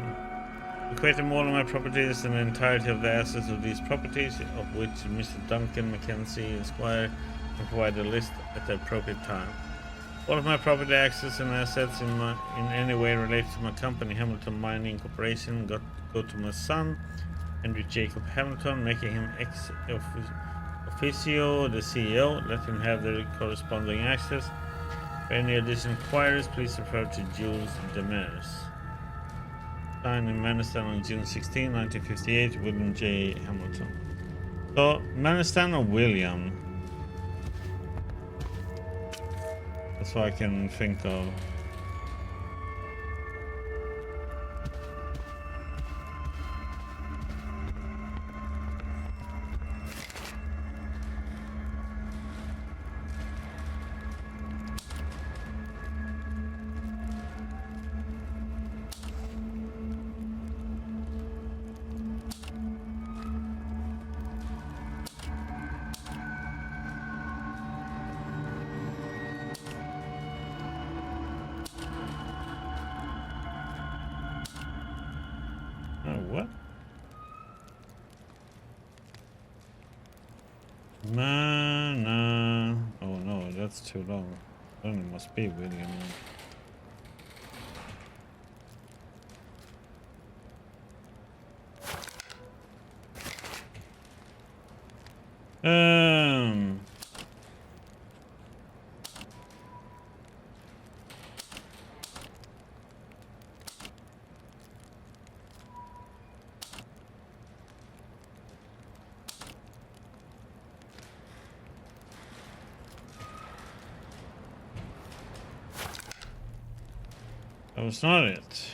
Equating all of my properties and the entirety of the assets of these properties, of which Mr. Duncan Mackenzie Esquire can provide a list at the appropriate time. All of my property, access, and assets in any way related to my company, Hamilton Mining Corporation, go to my son, Henry Jacob Hamilton, making him ex officio the CEO. Let him have the corresponding access. For any additional inquiries, please refer to Jules Demers. Signed in Manistan on June 16, 1958, William J. Hamilton. So, Manistan or William? That's what I can think of. What? Mana. Oh no, that's too long. Then it must be William. That was not it.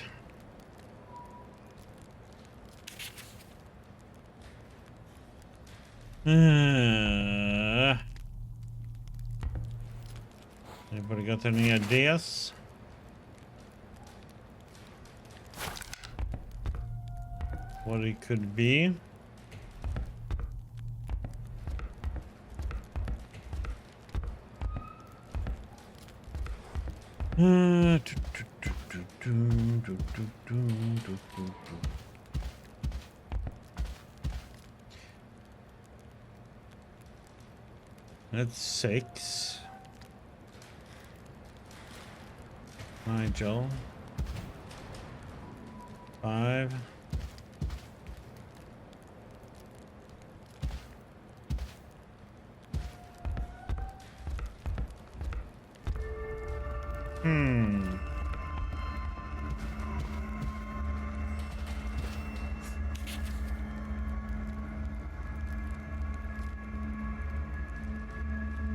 Anybody got any ideas? What it could be? That's 6. Nigel. 5.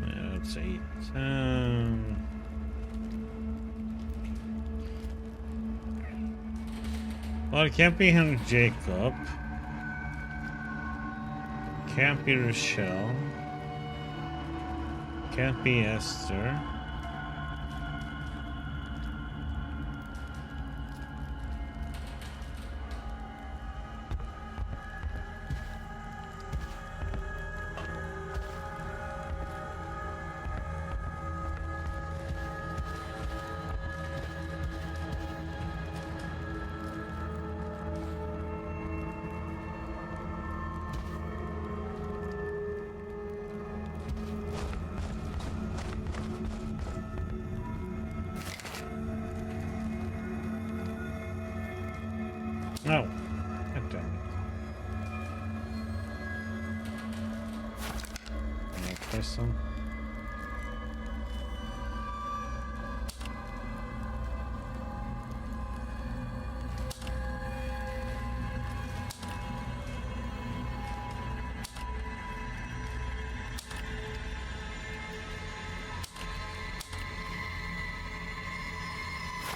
Yeah, that's 8. Well, it can't be Henry Jacob. Can't be Rochelle. Can't be Esther. No. God damn it. Can I press some?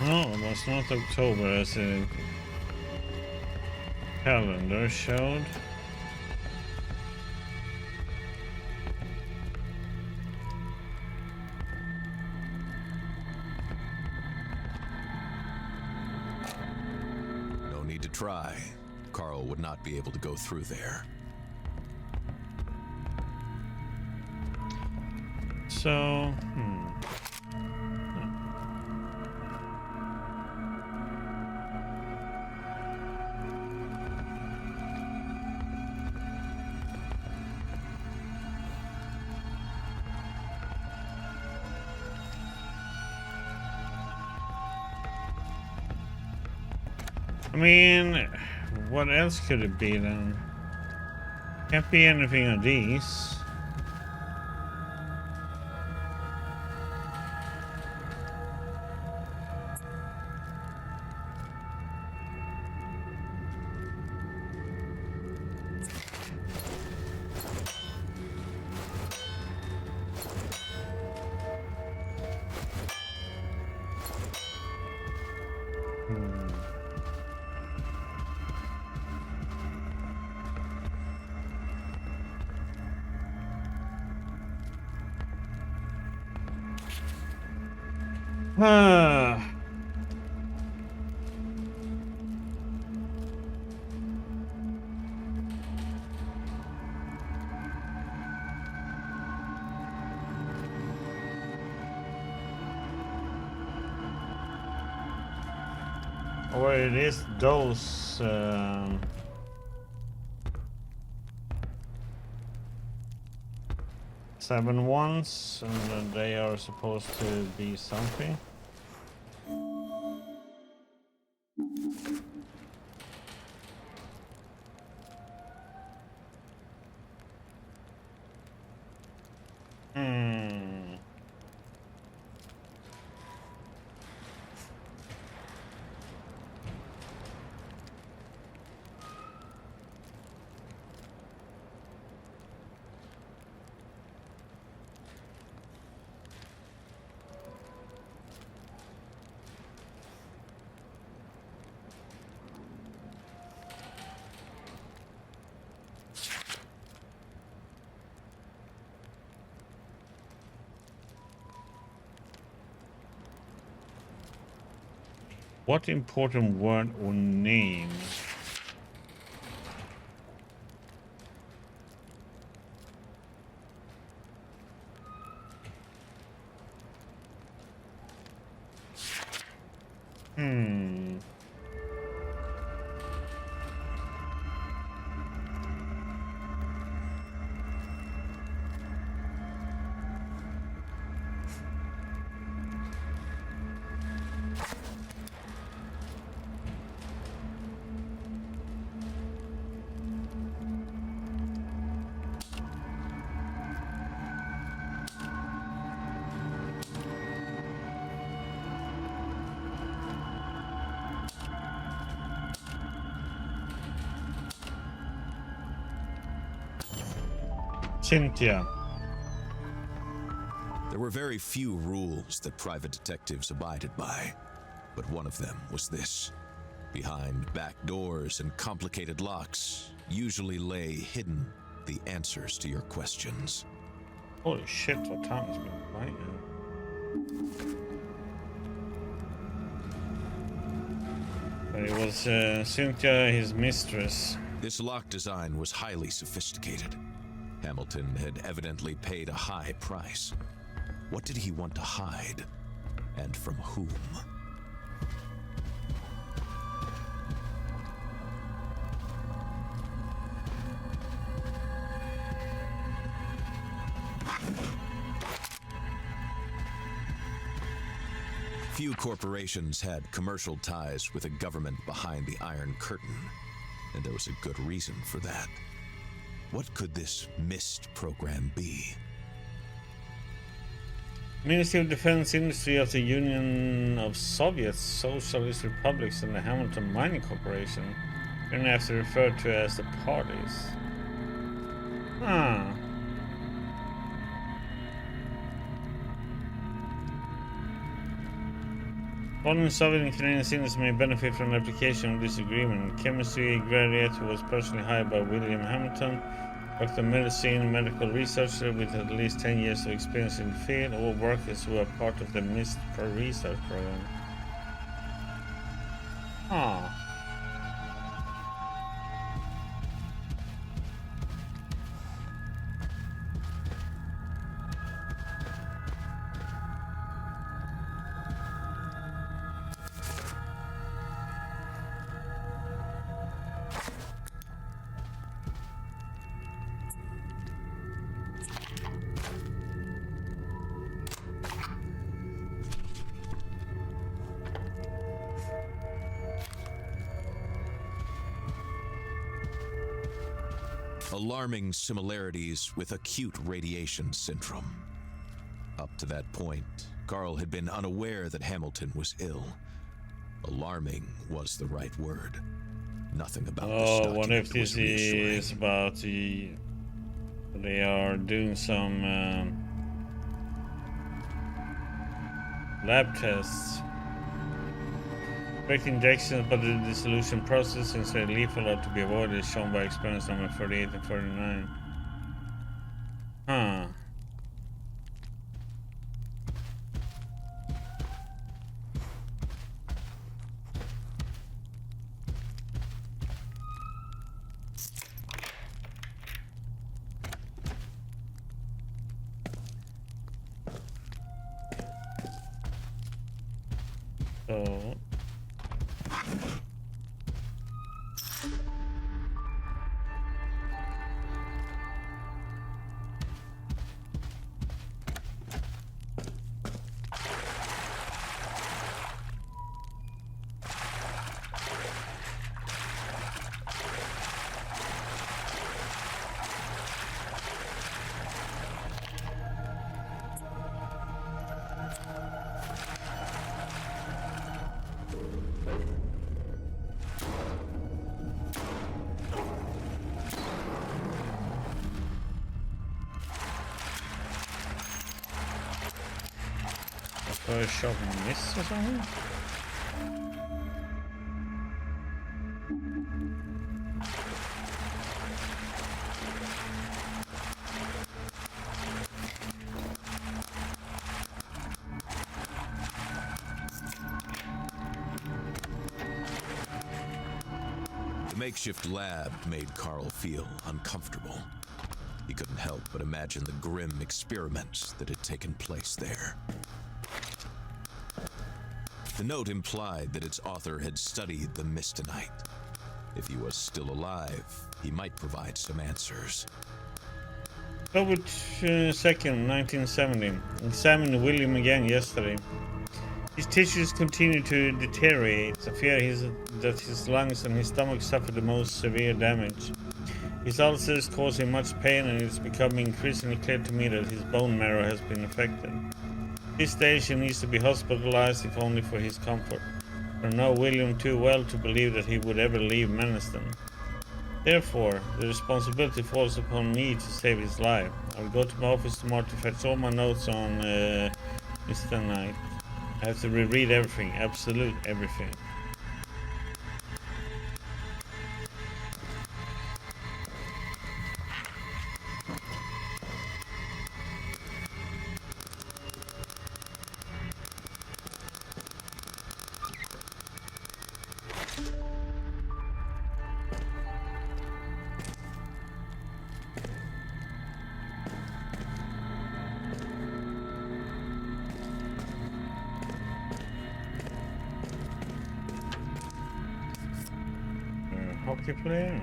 No, it was not October as a calendar showed. No need to try. Carl would not be able to go through there. So, I mean, what else could it be then? Can't be anything of these. Ah. Or it is those 7 ones, and they are supposed to be something. What important word or name? Cynthia. There were very few rules that private detectives abided by, but one of them was this. Behind back doors and complicated locks usually lay hidden the answers to your questions. Holy shit, what time has been right now? But it was Cynthia, his mistress. This lock design was highly sophisticated. Hamilton had evidently paid a high price. What did he want to hide? And from whom? Few corporations had commercial ties with a government behind the Iron Curtain, and there was a good reason for that. What could this MIST program be? Ministry of Defense Industry of the Union of Soviet Socialist Republics and the Hamilton Mining Corporation, and after referred to as the parties. Ah. Following Soviet and Canadian students may benefit from the application of this agreement. Chemistry graduate who was personally hired by William Hamilton, Dr. Medicine, medical researcher with at least 10 years of experience in the field, all workers who are part of the MIST research program. Ah. Alarming similarities with acute radiation syndrome. Up to that point, Carl had been unaware that Hamilton was ill. Alarming was the right word. Nothing about this Oh, document what if was this reassuring. is about the... They are doing some lab tests. Direct injections, but the dissolution process, since they're lethal, are to be avoided, is shown by experiments number 38 and 49. Huh. So... First shot and miss or something? makeshift lab made Carl feel uncomfortable. He couldn't help but imagine the grim experiments that had taken place there. The note implied that its author had studied the Mistonite. If he was still alive, he might provide some answers. October 2nd, 1970. Examined William again yesterday. His tissues continue to deteriorate. I fear that his lungs and his stomach suffered the most severe damage. His ulcers cause him much pain, and it's becoming increasingly clear to me that his bone marrow has been affected. At this stage, he needs to be hospitalized, if only for his comfort. I know William too well to believe that he would ever leave Maniston. Therefore, the responsibility falls upon me to save his life. I will go to my office tomorrow to fetch all my notes on Mr. Knight. I have to reread everything, absolute everything. Hockey player.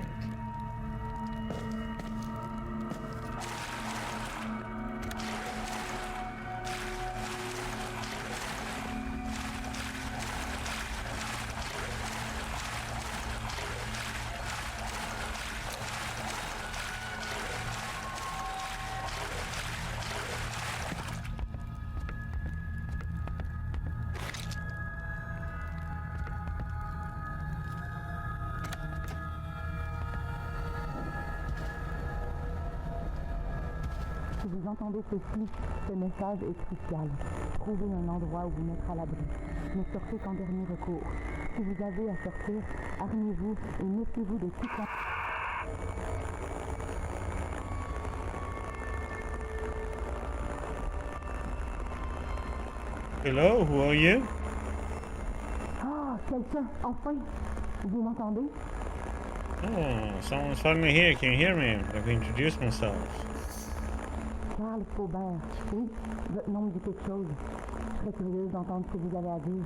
Si vous entendez ceci, ce message est crucial. Trouvez un endroit où vous mettre à l'abri. Ne sortez qu'en dernier recours. Si vous avez à sortir, armez-vous et méfiez-vous de quiconque. Hello, who are you? Ah, quelqu'un, enfin! Vous m'entendez? Oh, someone's finally here. Can you hear me? I've introduced myself. Charles Faubert. Oui, votre nom me dit quelque chose. Très curieuse d'entendre ce que vous avez à dire.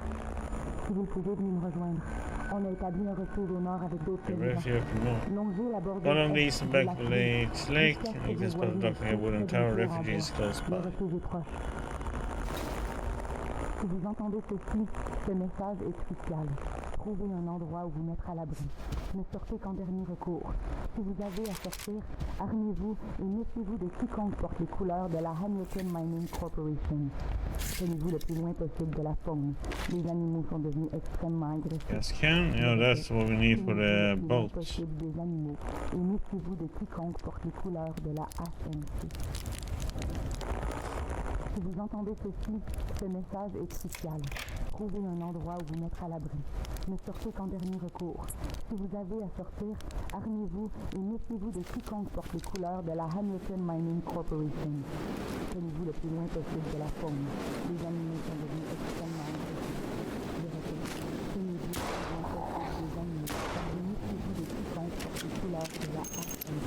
Si vous le pouvez, venez me rejoindre. On a établi un refuge au nord avec d'autres résidents. Longez la bordure Follow the eastern back of the lake. You can spot the doctor here. Wooden Tower refugees close by. Le refuge est proche. Si vous entendez ceci, ce message est crucial. Trouvez un endroit où vous mettre à l'abri. Ne sortez qu'en dernier recours. Si vous avez à sortir, armez-vous et méfiez-vous de quiconque porte les couleurs de la Hamilton Mining Corporation. Tenez-vous le plus loin possible de la faune. Les animaux sont devenus extrêmement agressifs. Yes, can? Yeah, that's what we need for the boat. Possible des animaux et méfiez-vous de quiconque porte les couleurs de la HMC. Si vous entendez ceci, ce message est crucial. Trouvez un endroit où vous mettre à l'abri. Ne sortez qu'en dernier recours. Si vous avez à sortir, armez-vous et méfiez-vous de quiconque porte les couleurs de la Hamilton Mining Corporation. Tenez-vous le plus loin possible de la faune. Les animaux sont devenus extrêmement agressifs. Je répète, tenez-vous le plus loin possible des animaux et méfiez-vous de quiconque porte les couleurs de la HMC.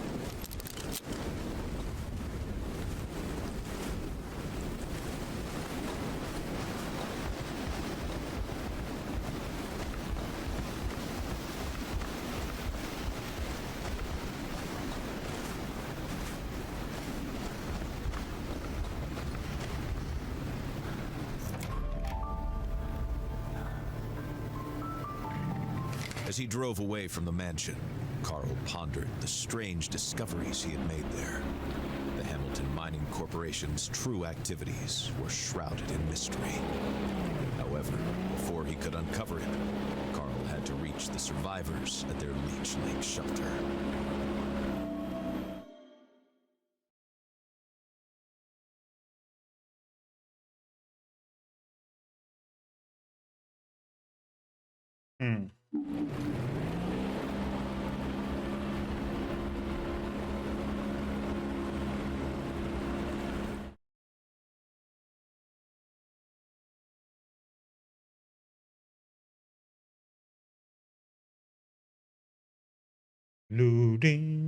As he drove away from the mansion, Carl pondered the strange discoveries he had made there. The Hamilton Mining Corporation's true activities were shrouded in mystery. However, before he could uncover it, Carl had to reach the survivors at their Leech Lake shelter. Looting.